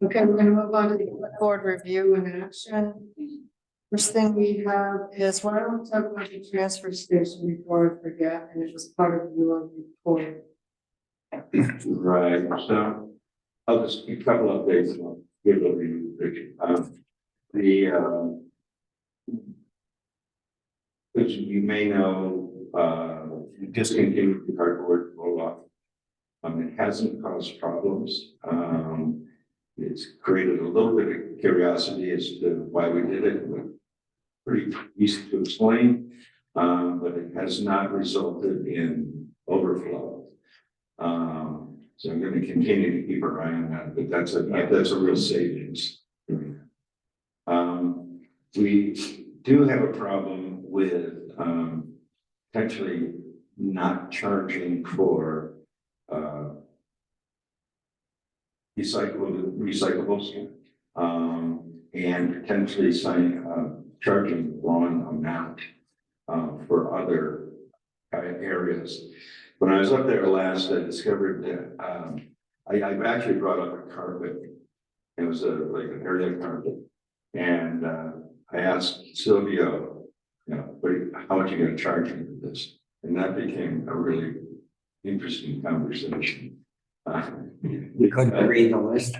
Okay, we're gonna move on to the board review and action. First thing we have is, why don't we talk about the transfer station before I forget, and it was part of your report. Right, so I'll just give a couple updates and I'll give a review. Which you may know, discontinued the cardboard roll-off. It hasn't caused problems. It's created a little bit of curiosity as to why we did it. Pretty easy to explain, but it has not resulted in overflow. So I'm going to continue to keep our eye on that, but that's a real savings. We do have a problem with potentially not charging for recyclables, and potentially charging the wrong amount for other areas. When I was up there last, I discovered that I've actually brought up a carpet. It was like an area carpet, and I asked Silvio, how much are you going to charge me for this? And that became a really interesting conversation. You couldn't read the list.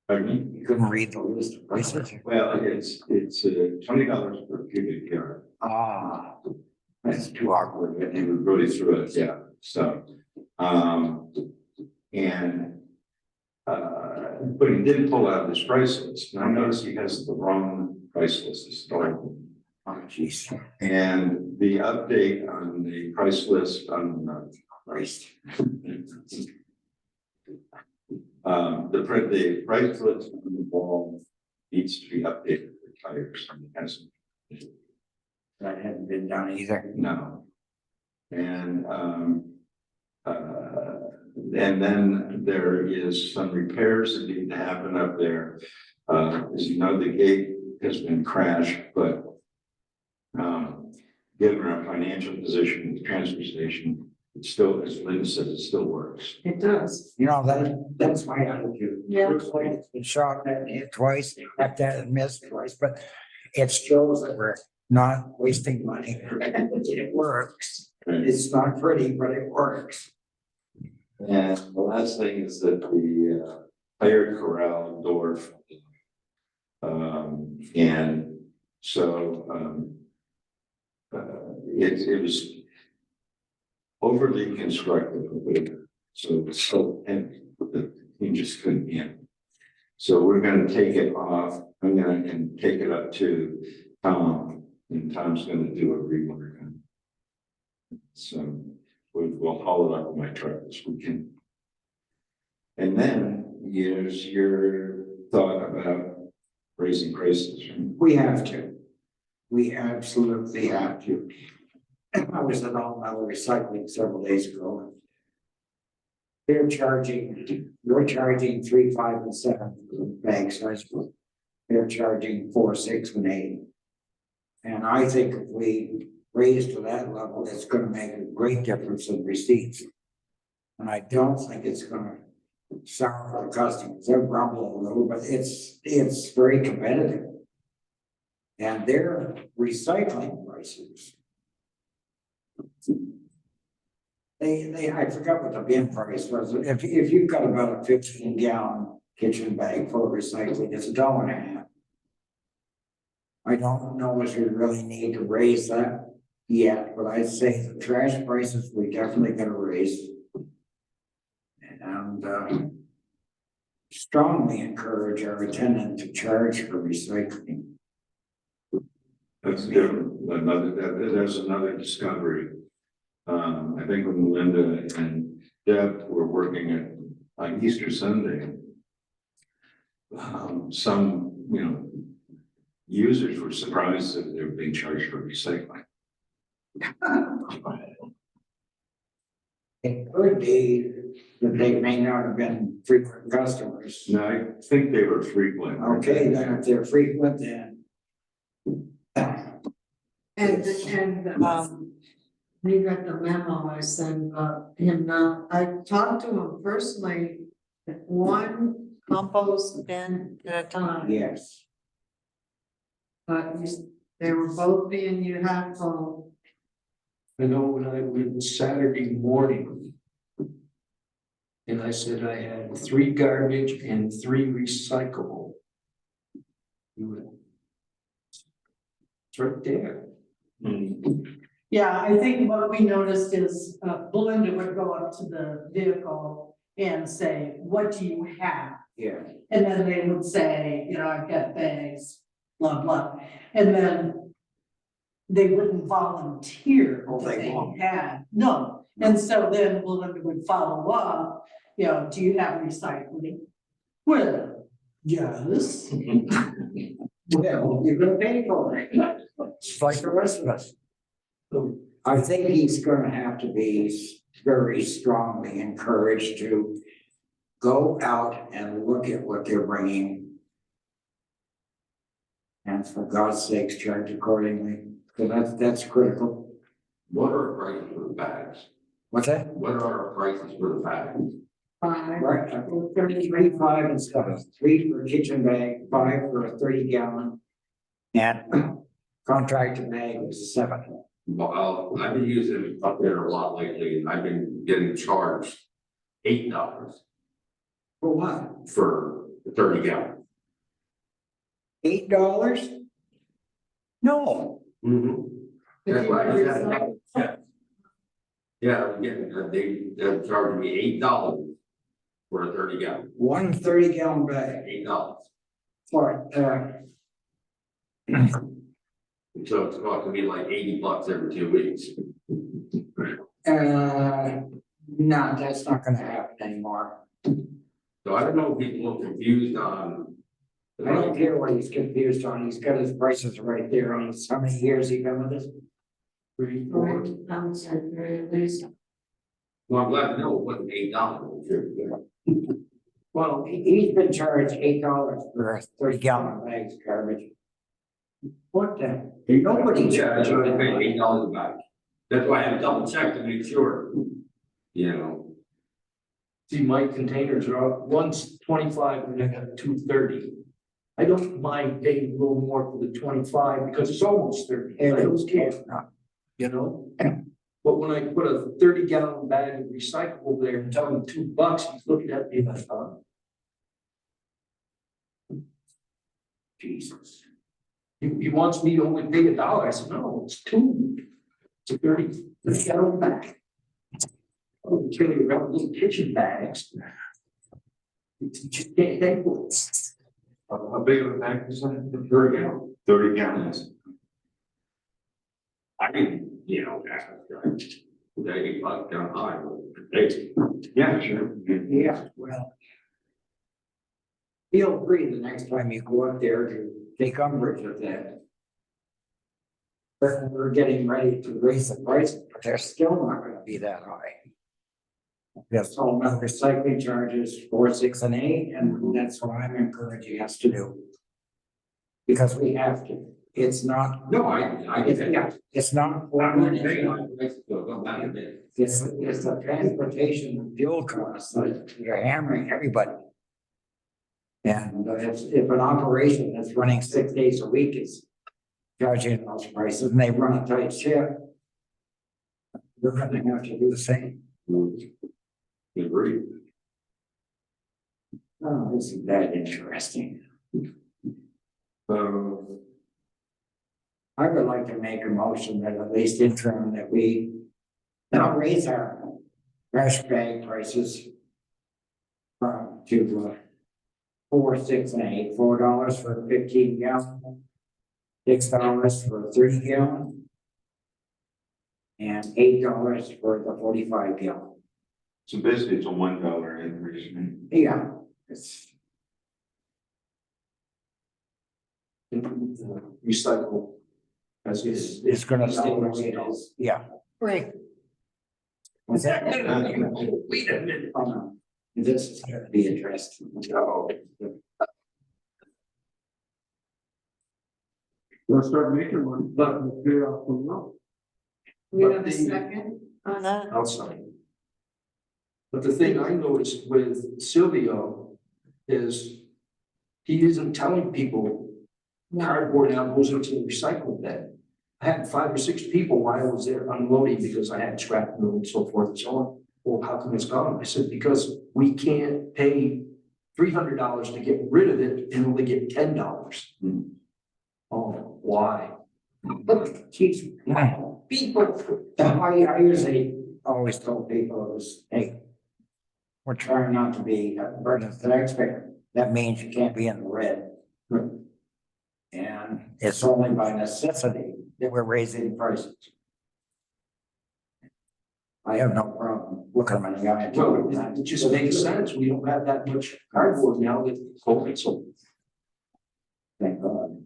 Pardon me? You couldn't read the list of prices. Well, it's $20 per cubic yard. Ah, that's too awkward. And we really through it, yeah. So, but he didn't pull out his price list. And I noticed he has the wrong price list historically. Oh, jeez. And the update on the price list on Christ. the price list on the wall needs to be updated for tires, and it hasn't. That hadn't been done either. No. And then there is some repairs that need to happen up there. As you know, the gate has been crashed, but given our financial position in the transfer station, it still, as Linda says, it still works. It does. You know, that's my attitude. Yeah. Looks like it's been shot at and hit twice, at that and missed twice, but it shows that we're not wasting money. It works. It's not pretty, but it works. And the last thing is that the tire corral door. And so it was overly constructed, so it's so empty that you just couldn't in. So we're going to take it off. I'm going to take it up to Tom, and Tom's going to do a rework on it. So we'll haul it up with my truck this weekend. And then here's your thought about raising prices. We have to. We absolutely have to. I was at All Metal Recycling several days ago. You're charging 3, 5, and 7 bag size. They're charging 4, 6, and 8. And I think if we raise to that level, it's going to make a great difference in receipts. And I don't think it's going to sour the customers. They're grumbling a little, but it's very competitive. And their recycling prices. I forgot what the bin price was. If you've got about a 15-gallon kitchen bag full of recycling, it's $1.50. I don't know if we really need to raise that yet, but I'd say the trash prices we definitely gotta raise. And strongly encourage our attendant to charge for recycling. That's there's another discovery. I think when Melinda and Deb were working on Easter Sunday. Some, users were surprised that they were being charged for recycling. It could be that they may not have been frequent customers. No, I think they were frequent. Okay, then if they're frequent, then. We got the memo I sent him now. I talked to him personally, one compost bin at a time. Yes. But they were both being helpful. I know when I went Saturday morning. And I said I had 3 garbage and 3 recyclable. It's right there. Yeah, I think what we noticed is Belinda would go up to the vehicle and say, what do you have? Yeah. And then they would say, I've got bags, blah, blah. And then they wouldn't volunteer Oh, that they they won't. had, no. And so then Belinda would follow up, do you have recycling? Well, yes. Well, you're gonna pay for it. It's like the rest of us. I think he's gonna have to be very strongly encouraged to go out and look at what they're bringing. And for God's sakes, charge accordingly, because that's critical. What are our prices for the bags? What's that? What are our prices for the bags? Right, 33, 5 and stuff, 3 for a kitchen bag, 5 for a 30-gallon. And contracted bag was 7. Well, I've been using it up there a lot lately, and I've been getting charged $8 For what? for the 30 gallon. $8? No. That's why I said, yeah. Yeah, they're charging me $8 for a 30 gallon, 1 30-gallon bag $8. for So it's costing me like $80 every 2 weeks. no, that's not gonna happen anymore. So I don't know if he's a little confused on. I don't care what he's confused on, he's got his prices right there, and he's, how many years he been with us? 3, 4. Well, I'm glad to know it wasn't $8. Well, he's been charged $8 for a 30-gallon bags of garbage. What the? Nobody Yeah, that's charges what I that. pay $8 a bag. That's why I had to double check to make sure, See, my containers are up, one's 25 and I got 230. I don't mind paying a little more for the 25 because it's almost 30. I don't care. But when I put a 30-gallon bag of recyclable there and tell him $2, he's looking at me like, Jesus. He wants me to only pay $1. I said, no, it's 2. It's a 30-gallon bag. Oh, you carry around little kitchen bags. You just can't take it. How big of a bag is that? 30 gallons. 30 gallons. I didn't, $8 down high. Yeah, sure. Yeah, well. Feel free the next time you go up there to take umbrage with that. But we're getting ready to raise the price, but they're still not gonna be that high. That's all about recycling charges 4, 6, and 8, and that's what I'm encouraging us to do. Because we have to, it's not. No, I get that. Yeah, it's not. I'm not paying on it, so go back a bit. It's the transportation and fuel costs that you're hammering everybody. And if an operation that's running 6 days a week is charging those prices and they run a tight ship, we're gonna have to do the same. Agree. Oh, isn't that interesting? So, I would like to make a motion that at least interim that we now raise our trash bag prices from to 4, 6, and 8, $4 for a 15-gallon. $6 for a 30-gallon. And $8 for the 45-gallon. So basically it's a $1 increase. Yeah, it's. Recycle. As It's gonna stay where it is, yeah. Great. Was that? Wait a minute. Oh, no. This is gonna be addressed. Oh. Let's start making one, but we'll figure out from now. We have a second on that? Outside. But the thing I noticed with Silvio is he isn't telling people cardboard now goes into the recycling bin. I had 5 or 6 people while I was there unloading because I had scrap metal and so forth and so on. Well, how come it's gone? I said, because we can't pay $300 to get rid of it and only get $10. Oh, why? Geez, people, I usually always told people is, hey, we're trying not to be a burden to the taxpayer. That means you can't be in the red. And it's only by necessity that we're raising prices. I have no problem looking at my guy. Well, it just makes sense. We don't have that much cardboard now that COVID, so. Thank God.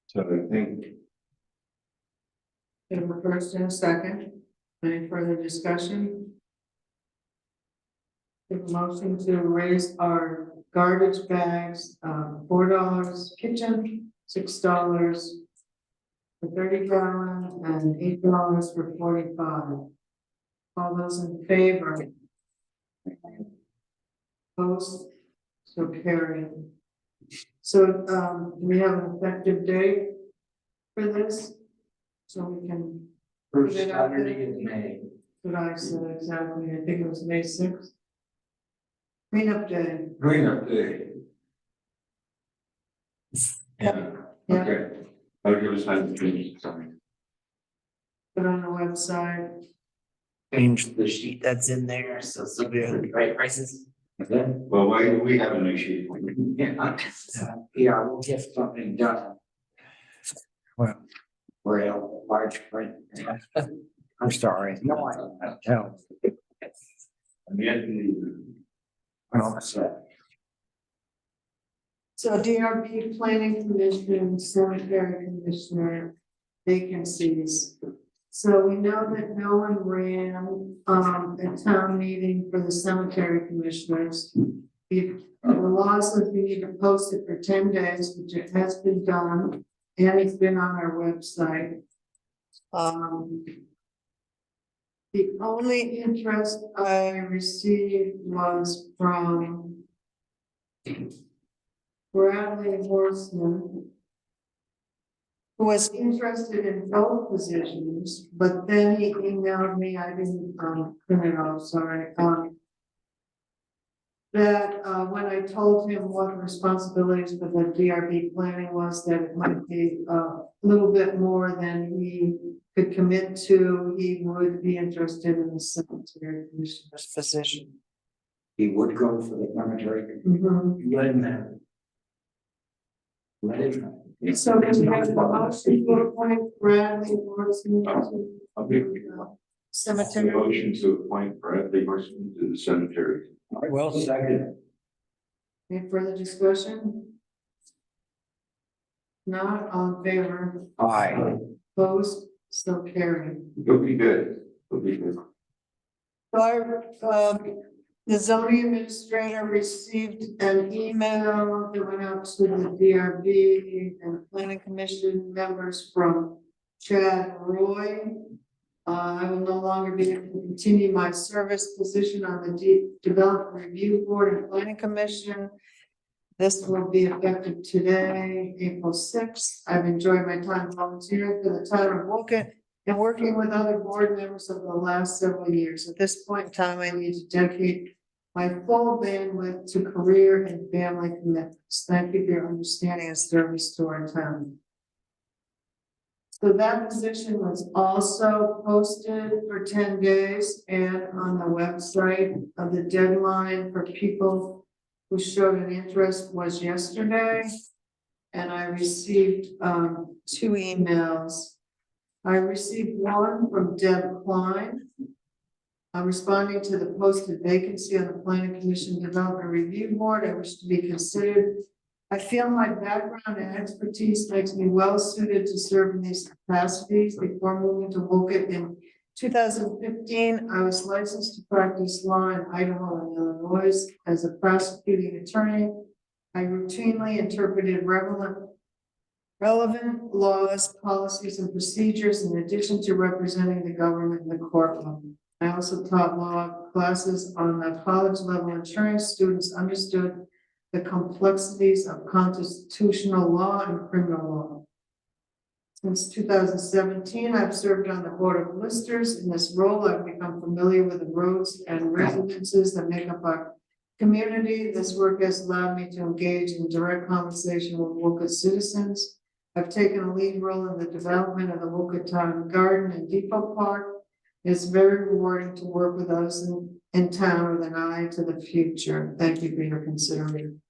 So I think, We have a first and a second. Any further discussion? We have a motion to raise our garbage bags, $4 kitchen, $6 for 30-gallon, and $8 for 45. All those in favor? Opposed? So carried. So, do we have an effective date for this? So we can, First Put it out there. Saturday in May. what I said exactly, I think it was May 6th. Cleanup day. cleanup day. Yeah, Yeah. okay. I'll give us time to finish something. Put on the website. Change the sheet that's in there, so somebody has the right prices. Well, we have a new sheet. Yeah, we'll get something done. Well, we're in a large print. I'm sorry. No, I don't tell. Well, So DRB Planning Commission, Cemetery Commissioner vacancies. So we know that no one ran a town meeting for the cemetery commissioners. The law says we need to post it for 10 days, which it has been done, and it's been on our website. The only interest I received was from Bradley Horseman, who was interested in both positions, but then he emailed me, I didn't print it off, sorry. That when I told him what the responsibilities for the DRB planning was, that it might be a little bit more than he could commit to, he would be interested in the cemetery commissioner's position. he would go for the cemetery. Mhm. Let him know. Let him know. So can we have a motion to appoint Bradley Horseman to cemetery? Motion to appoint Bradley Horseman to the cemetery. I will second. Any further discussion? Not all in favor, Aye. opposed, so carried. It'll be good. It'll be good. The zoning administrator received an email that went out to the DRB and planning commission members from Chad Roy. I will no longer be able to continue my service position on the Development Review Board and Planning Commission. This will be effective today, April 6th. I've enjoyed my time volunteering for the town of Wolcott and working with other board members over the last several years. At this point in time, I need to dedicate my full bandwidth to career and family commitments. Thank you for your understanding and service to our town. So that position was also posted for 10 days and on the website. The deadline for people who showed an interest was yesterday. And I received 2 emails. I received one from Deb Klein. I'm responding to the posted vacancy on the Planning Commission Development Review Board. I wish to be considered. I feel my background and expertise makes me well suited to serve in these capacities. Before moving to Wolcott in 2015, I was licensed to practice law in Idaho and Illinois as a prosecuting attorney. I routinely interpreted relevant laws, policies, and procedures in addition to representing the government in the courtroom. I also taught law classes on the college level, ensuring students understood the complexities of constitutional law and criminal law. Since 2017, I've served on the Board of Listers. In this role, I've become familiar with the roads and residences that make up our community. This work has allowed me to engage in direct conversation with Wolcott citizens. I've taken a lead role in the development of the Wolcott Town Garden and Depot Park. It's very rewarding to work with us in town with an eye to the future. Thank you for your consideration.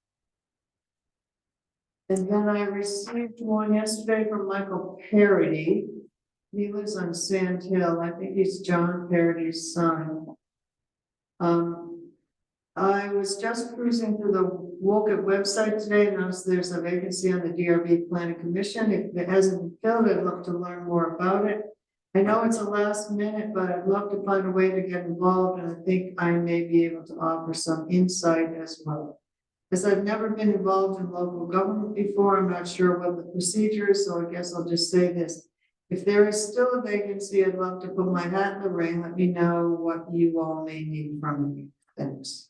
And then I received one yesterday from Michael Parody. He lives on Sand Hill. I think he's John Parody's son. I was just cruising through the Wolcott website today and noticed there's a vacancy on the DRB Planning Commission. If it hasn't been filled, I'd love to learn more about it. I know it's a last minute, but I'd love to find a way to get involved, and I think I may be able to offer some insight as well. As I've never been involved in local government before, I'm not sure what the procedure is, so I guess I'll just say this. If there is still a vacancy, I'd love to put my hat in the ring. Let me know what you all may need from me. Thanks.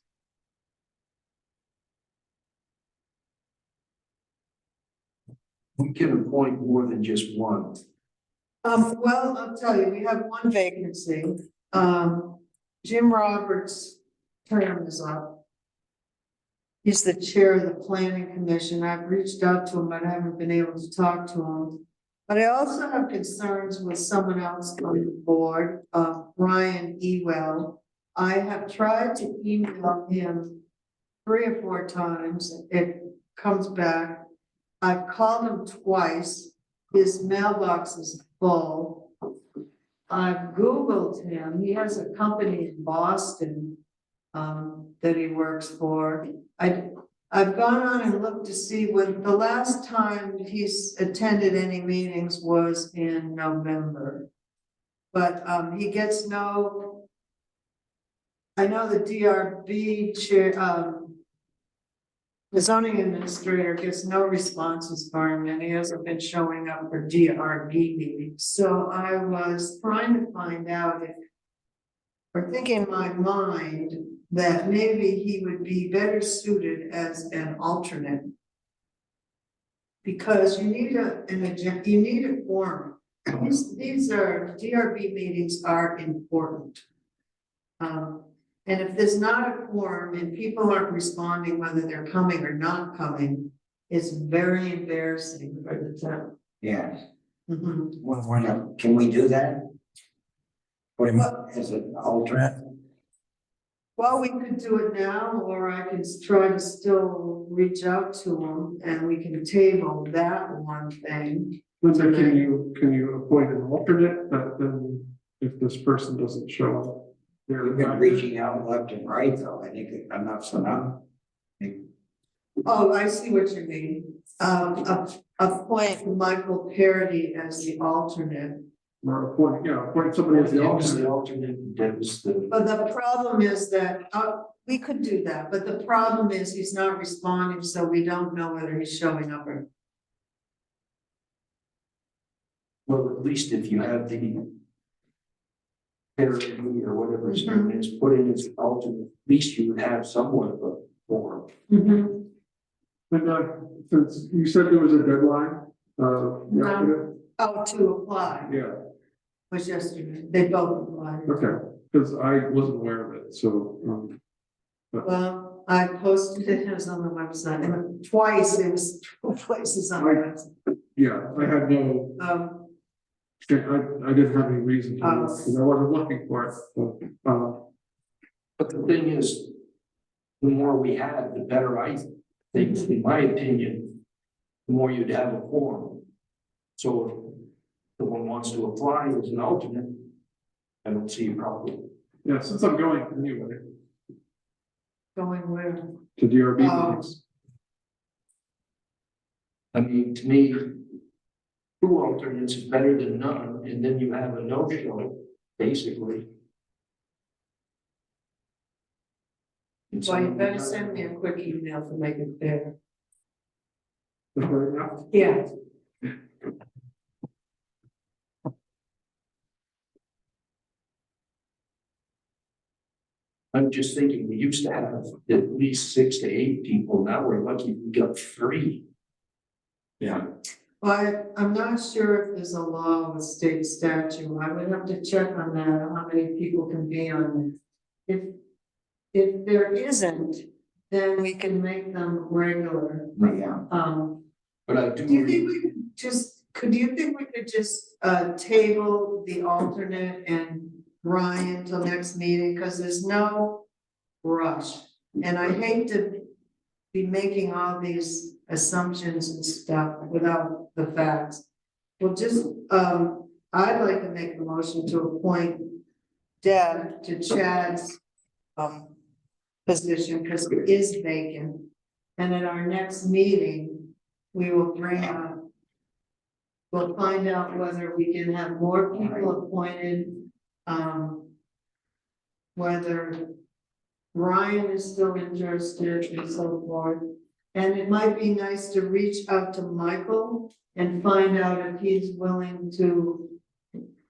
We can appoint more than just one. Well, I'll tell you, we have one vacancy. Jim Roberts' term is up. He's the chair of the Planning Commission. I've reached out to him, but I haven't been able to talk to him. But I also have concerns with someone else on the board, Brian Ewell. I have tried to email him 3 or 4 times. It comes back. I've called him twice. His mailbox is full. I've Googled him. He has a company in Boston that he works for. I've gone on and looked to see when the last time he's attended any meetings was in November. But he gets no, I know the DRB chair, the zoning administrator gets no responses for him, and he hasn't been showing up for DRB meetings. So I was trying to find out if, or think in my mind, that maybe he would be better suited as an alternate. Because you need you need a quorum. These are DRB meetings are important. And if there's not a quorum and people aren't responding whether they're coming or not coming, it's very embarrassing for the town. Yeah. Well, can we do that? Put him up as an alternate? Well, we could do it now, or I could try to still reach out to him and we can table that one thing. Lindsay, can you appoint an alternate, but then if this person doesn't show up? We've been reaching out left and right, though. I think enough's enough. Oh, I see what you mean. Appoint Michael Parody as the alternate. Or appoint somebody as the alternate. But the problem is that, we could do that, but the problem is he's not responding, so we don't know whether he's showing up or. Well, at least if you have the parody or whatever his name is, put in as an alternate, at least you would have somewhat of a forum. But since you said there was a deadline, Oh, to apply. yeah, Was yesterday. They both applied. okay, because I wasn't aware of it, so. Well, I posted it as on the website, and twice, it was 2 places on the website. Yeah, I had no, I didn't have any reason to, because I wasn't looking for it, But the thing is, the more we have, the better I think, in my opinion, the more you'd have a forum. So if someone wants to apply as an alternate, I don't see a problem. yeah, since I'm going anyway, Going where? to DRB Oh. meetings. I mean, to me, two alternates is better than none, and then you have a no-show, basically. And Well, you someone better does- send me a quick email to make it fair. Right now. Yeah. I'm just thinking, we used to have at least 6 to 8 people, now we're lucky we got 3. Yeah, But I'm not sure if there's a law with state statute. I would have to check on that, how many people can be on it. If there isn't, then we can make them regular. Yeah. Do But I you do, think we could you think we could just table the alternate and Ryan till next meeting, because there's no rush. And I hate to be making all these assumptions and stuff without the facts. Well, just, I'd like to make a motion to appoint Deb to Chad's position, because it is vacant. And at our next meeting, we will bring up, we'll find out whether we can have more people appointed, whether Ryan is still interested and so forth. And it might be nice to reach out to Michael and find out if he's willing to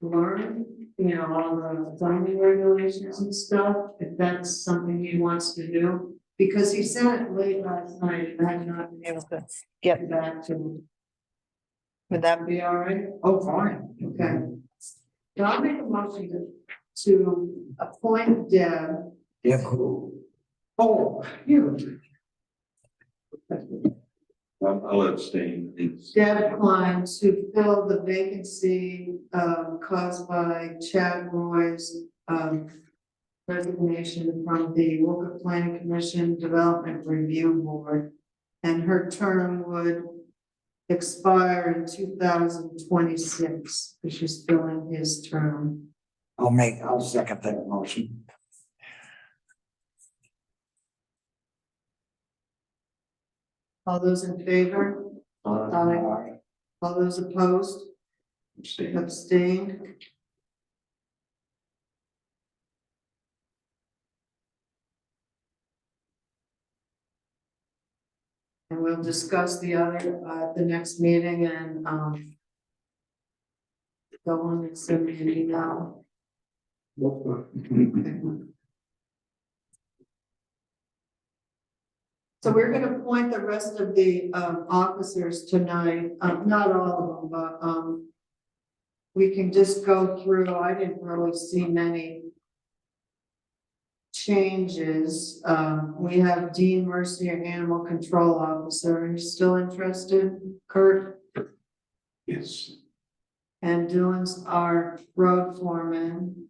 learn, you know, all the zoning regulations and stuff, if that's something he wants to do. Because he sent it late last night and I've not been able to get back to him. Would that be all right? oh, fine. Okay. So I'll make a motion to appoint Deb. Yeah, cool. Oh, you. I'll abstain. It's- Deb Klein to fill the vacancy caused by Chad Roy's resignation from the Wolcott Planning Commission Development Review Board. And her term would expire in 2026, because she's filling his term. I'll second that motion. All those in favor? Aye. All those opposed? Abstain. Abstained? And we'll discuss the other at the next meeting and go on and send me an email. So we're gonna appoint the rest of the officers tonight, not all of them, but we can just go through. I didn't really see many changes. We have Dean Mercier, Animal Control Officer. Are you still interested, Kurt? Yes. And Dylan's our road foreman.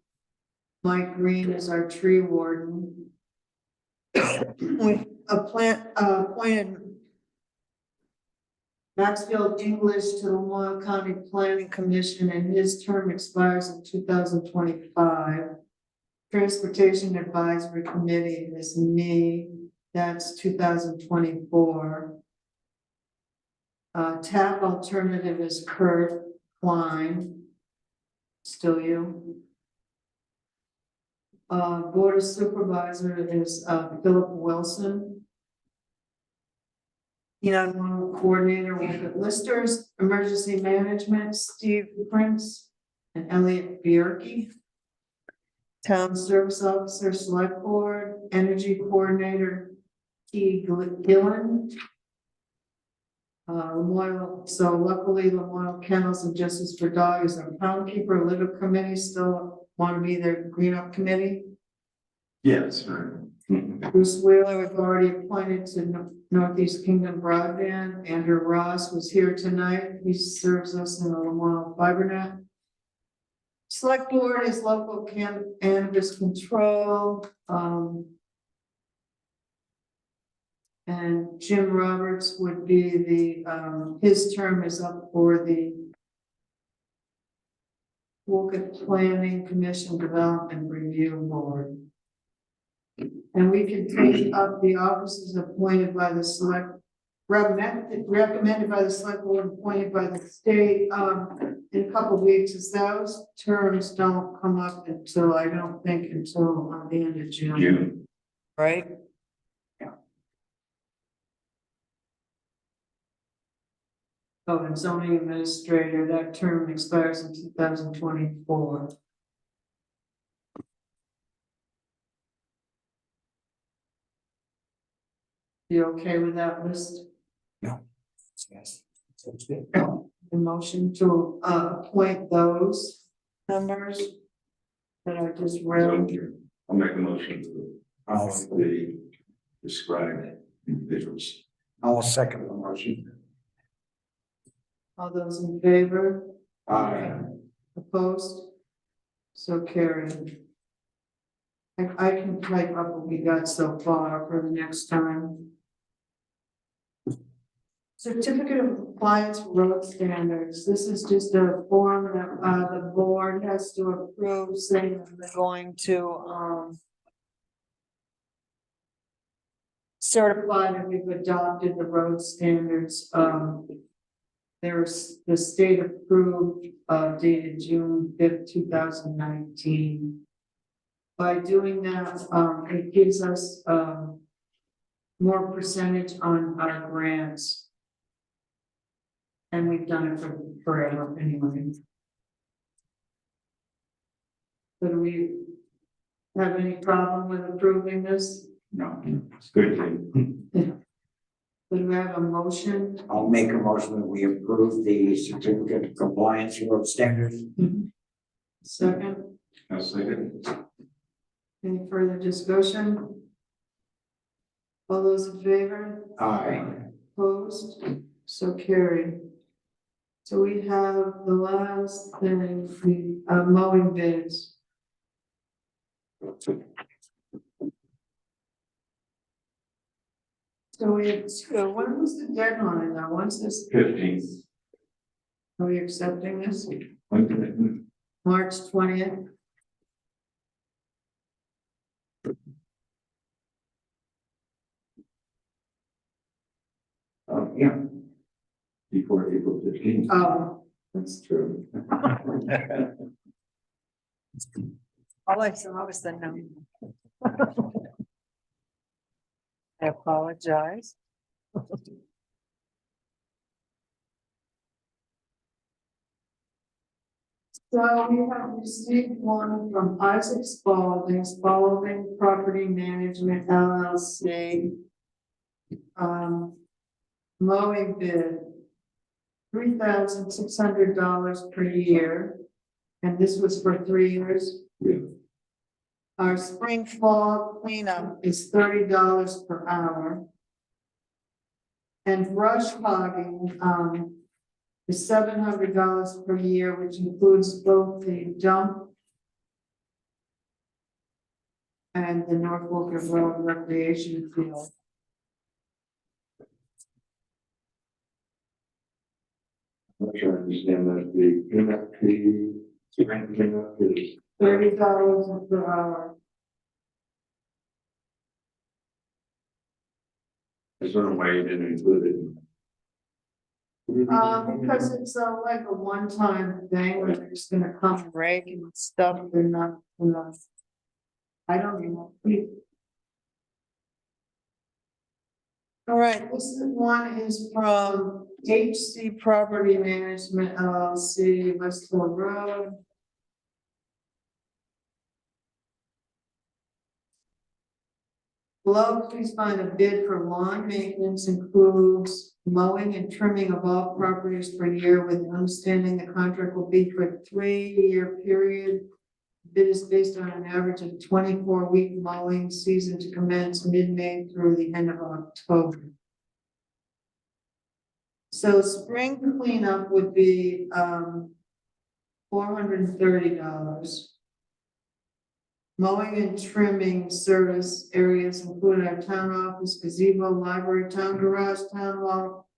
Mike Green is our tree warden. We appointed Maxfield English to the Lamoille County Planning Commission, and his term expires in 2025. Transportation Advisory Committee is me, that's 2024. TAP alternative is Kurt Klein, still you. Board of Supervisor is Philip Wilson. Coordinator with Listers, Emergency Management, Steve Prince and Elliot Bierke. Town Service Officer, Select Board, Energy Coordinator, T. Gillen. Lamoille, so luckily Lamoille Kennels and Justice for Dogs and Pound Keeper Litter Committee still want to be their Green Up Committee. Yes, right. Bruce Wheeler, we've already appointed to Northeast Kingdom Broadband. Andrew Ross was here tonight. He serves us in the Lamoille FiberNet. Select board is local cannabis control, and Jim Roberts would be his term is up for the Wolcott Planning Commission Development Review Board. And we can take up the offices appointed by the recommended by the select board, appointed by the state, in a couple of weeks, as those terms don't come up until, I don't think, until the end of June. Right? Yeah. Oh, and zoning administrator, that term expires in 2024. You okay with that list? Yes. Sounds good. The motion to appoint those members that I just read. I'll make a motion to the described individuals. I'll second the motion. All those in favor? Aye. Opposed? So carried. I can type up what we got so far for the next time. Certificate of compliance with road standards. This is just a form that the board has to approve, saying that they're going to certify that we've adopted the road standards. There's the state approved dated June 5th, 2019. By doing that, it gives us more percentage on our grants. And we've done it for forever anyway. So do we have any problem with approving this? No, it's good thing. Do we have a motion? I'll make a motion that we approve the certificate of compliance road standards. Second, I'll second. any further discussion? All those in favor? Aye. Opposed? So carried. So we have the last thing, the mowing bids. So when was the deadline now? When's this? 15th. Are we accepting this? Okay. March 20th? Yeah. Before April 15th. Oh, that's true. All I saw was the number. I apologize. So we have received one from Isaac Spalding Property Management LLC. Mowing bid, $3,600 per year. And this was for 3 years. Yeah. Our spring fall cleanup is $30 per hour. And brush hogging, is $700 per year, which includes both the dump and the North Wolcott Road recreation field. I'm not sure I understand that the cleanup fee, spring cleanup is. $30 per hour. There's no way it didn't include it. Because it's like a one-time thing where they're just gonna come and rake and stuff, they're not, I don't even know. All right, this one is from HC Property Management LLC, West Hill Road. Below, please find a bid for lawn maintenance includes mowing and trimming of all properties per year with understanding the contract will be for a 3-year period. Bid is based on an average of 24-week mowing season to commence mid-May through the end of October. So spring cleanup would be $430. Mowing and trimming service areas include our town office, gazebo, library, town garage, town hall,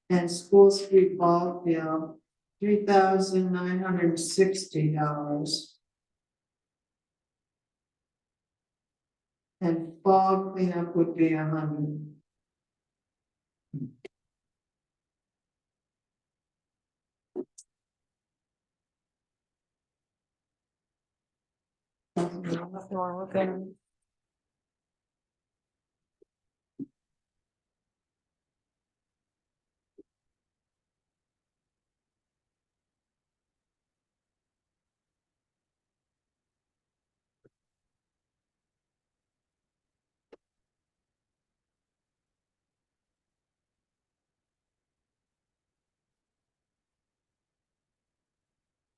and school street ball field, $3,960. And fall cleanup would be $100.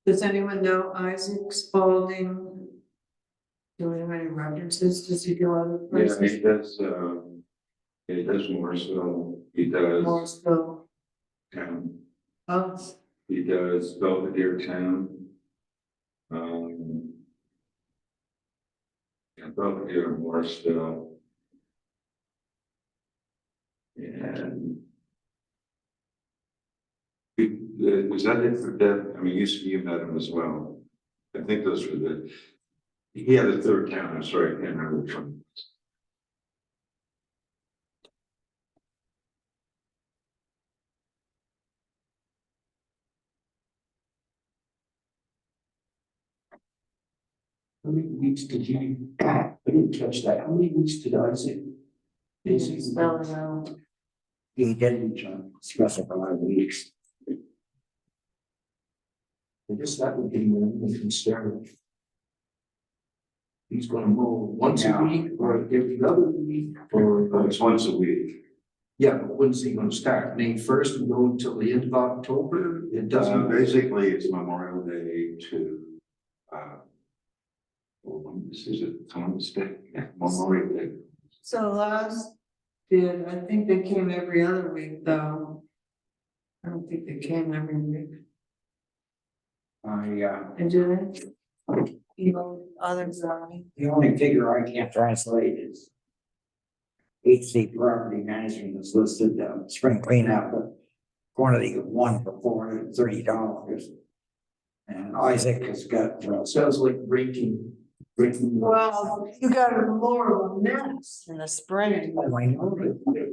Does anyone know Isaac Spalding? Do we have any references? Does he do other Yeah, places? he does more, so he does, Morrisville. um, Oh, he does Belvedere Town. And Belvedere, Morrisville. And was that it for Deb? I mean, you met him as well. I think those were he had a third town, I'm sorry, I can't remember which one. How many weeks did he, I didn't catch that, how many weeks did Isaac? he didn't spell it out. He didn't specify weeks. I guess that would be my concern. He's gonna mow once a week or every other week or. It's once a week. Yeah, but when's he gonna start? May 1st and go until the end of October? It doesn't. Basically, it's Memorial Day to, well, this is a Columbus Day, yeah, Memorial Day. So last bid, I think they came every other week though. I don't think they came every week. And do they? You know, others are. The only figure I can't translate is HC property management is listed, spring cleanup, quantity of one for $430. And Isaac has got, sounds like breaking. Well, you got a more of a mess in the spring. Oh, I know,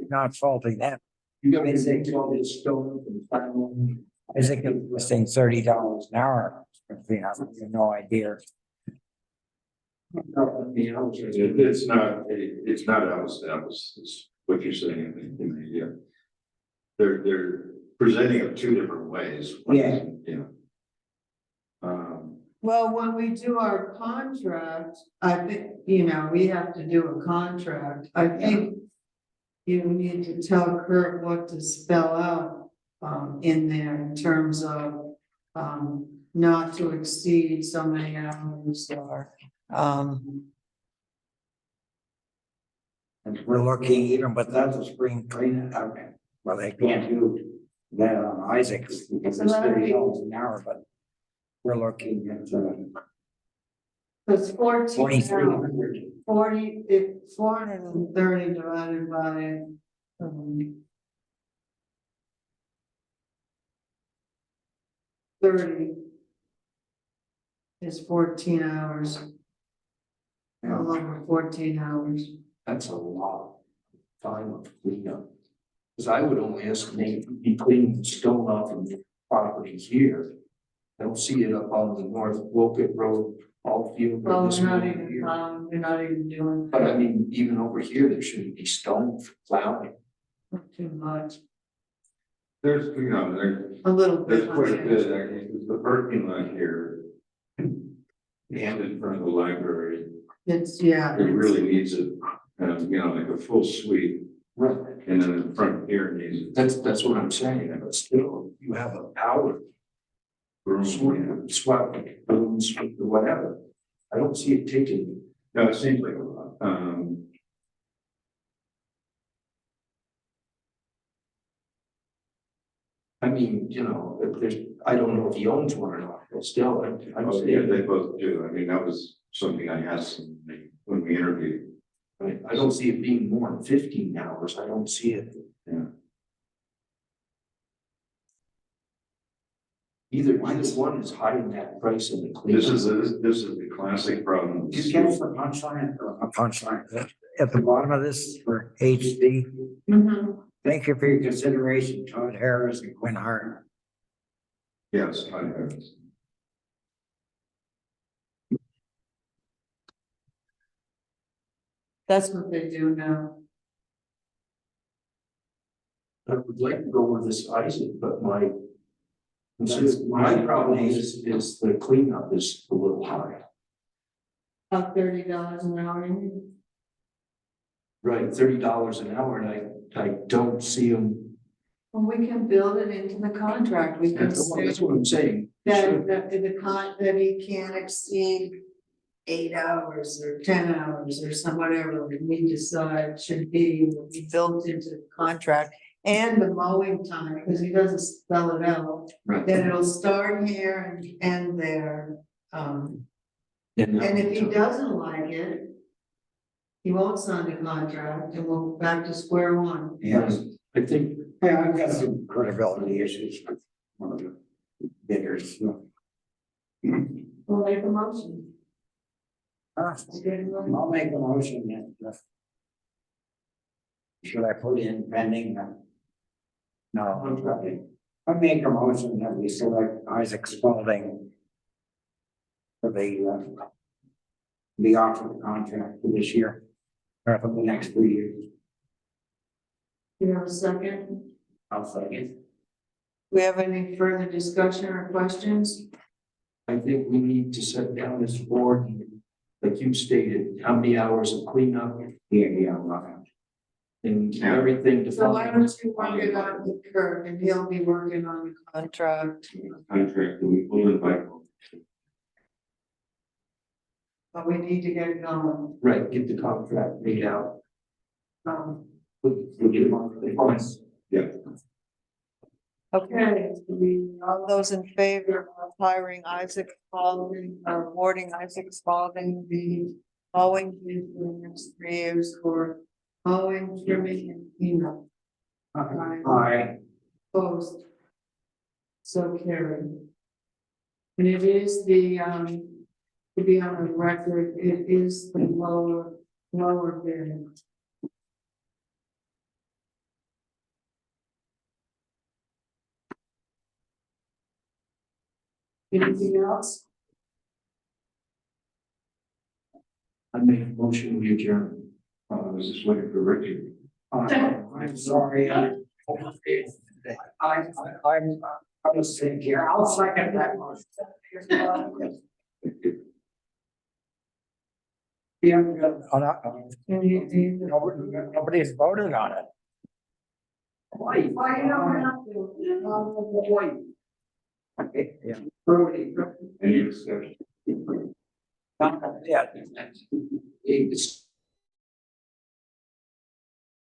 not faulting that. You got to say, all this stone and final. Isaac was saying $30 an hour. I have no idea. It's not apples to apples, is what you're saying, I think, in the, they're presenting it two different ways. Yeah. Yeah. Well, when we do our contract, I think, we have to do a contract. I think you need to tell Kurt what to spell out in there in terms of not to exceed so many hours or and we're looking even without the spring cleaning, well, they can't do that on Isaac's because it's $30 an hour, but we're looking at it's 14 $2,300. 430 divided by 30 is 14 hours. A little over 14 hours. That's a lot of time of cleanup. Because I would only estimate be cleaning the stone off of the property here. I don't see it up on the North Wolcott Road, all field. or Well, this we're not one even, here. we're not even doing. But I mean, even over here, there shouldn't be stone for plowing. Not too much, There's, a little bit. there's quite a bit, I think, the parking lot here. And in front of the library, It's, it really needs a, like a full suite. Right. And then in front here needs a That's what I'm saying, but still, you have a power. room. Swap, rooms, whatever. I don't see it taking. No, it seems like a lot. I mean, you know, if there's, I don't know if he owns one or not, but still, I'm Oh, yeah, saying, they both do. I mean, that was something I asked them when we interviewed. I don't see it being more than 15 hours, I don't see it. Yeah. Either one is hiding that price in the cleanup. This is the classic problem. Did you catch the punchline, or a punchline, at the bottom of this for HD? Thank you for your consideration, Todd Harris and Quinn Hart. Yes, I have. That's what they do now. I would like to go with this Isaac, but my problem is the cleanup is a little high. About $30 an hour. Right, $30 an hour, and I don't see them. Well, we can build it into the contract. We can That's say what I'm saying. that he can't exceed 8 hours or 10 hours or some whatever we decide should be built into the contract. And the mowing time, because he doesn't spell it out, Right. then it'll start here and end there. And And if he doesn't like it, he won't sign the contract and we'll back to square one. Yes, I think, yeah, I've got some credibility issues with one of the bidders, so. We'll make a motion. I'll make a motion that. Should I put in pending? No, I make a motion that we select Isaac Spalding for the offer the contract for this year, or for the next 3 years. You have a second? I'll second. We have any further discussion or questions? I think we need to set down this board, like you stated, how many hours of cleanup Yeah, and everything to. So why don't you work it out with Kirk and he'll be working on the contract, Contract, we will invite. but we need to get it going. Right, get the contract made out. we'll get them on the points. Yeah. Okay, all those in favor of hiring Isaac Spalding, or awarding Isaac Spalding the mowing bid for the next 3 years for mowing, trimming and cleanup. Aye. Opposed. So carried. And it is the, to be on the record, it is the lower bid. Anything else? I make a motion, we adjourn. I was just waiting for Ricky. I'm sorry. I'm sick here. I'll second that motion. Yeah, nobody's voted on it. Why you don't have to? Yeah. Brody. Any discussion? Yeah. It's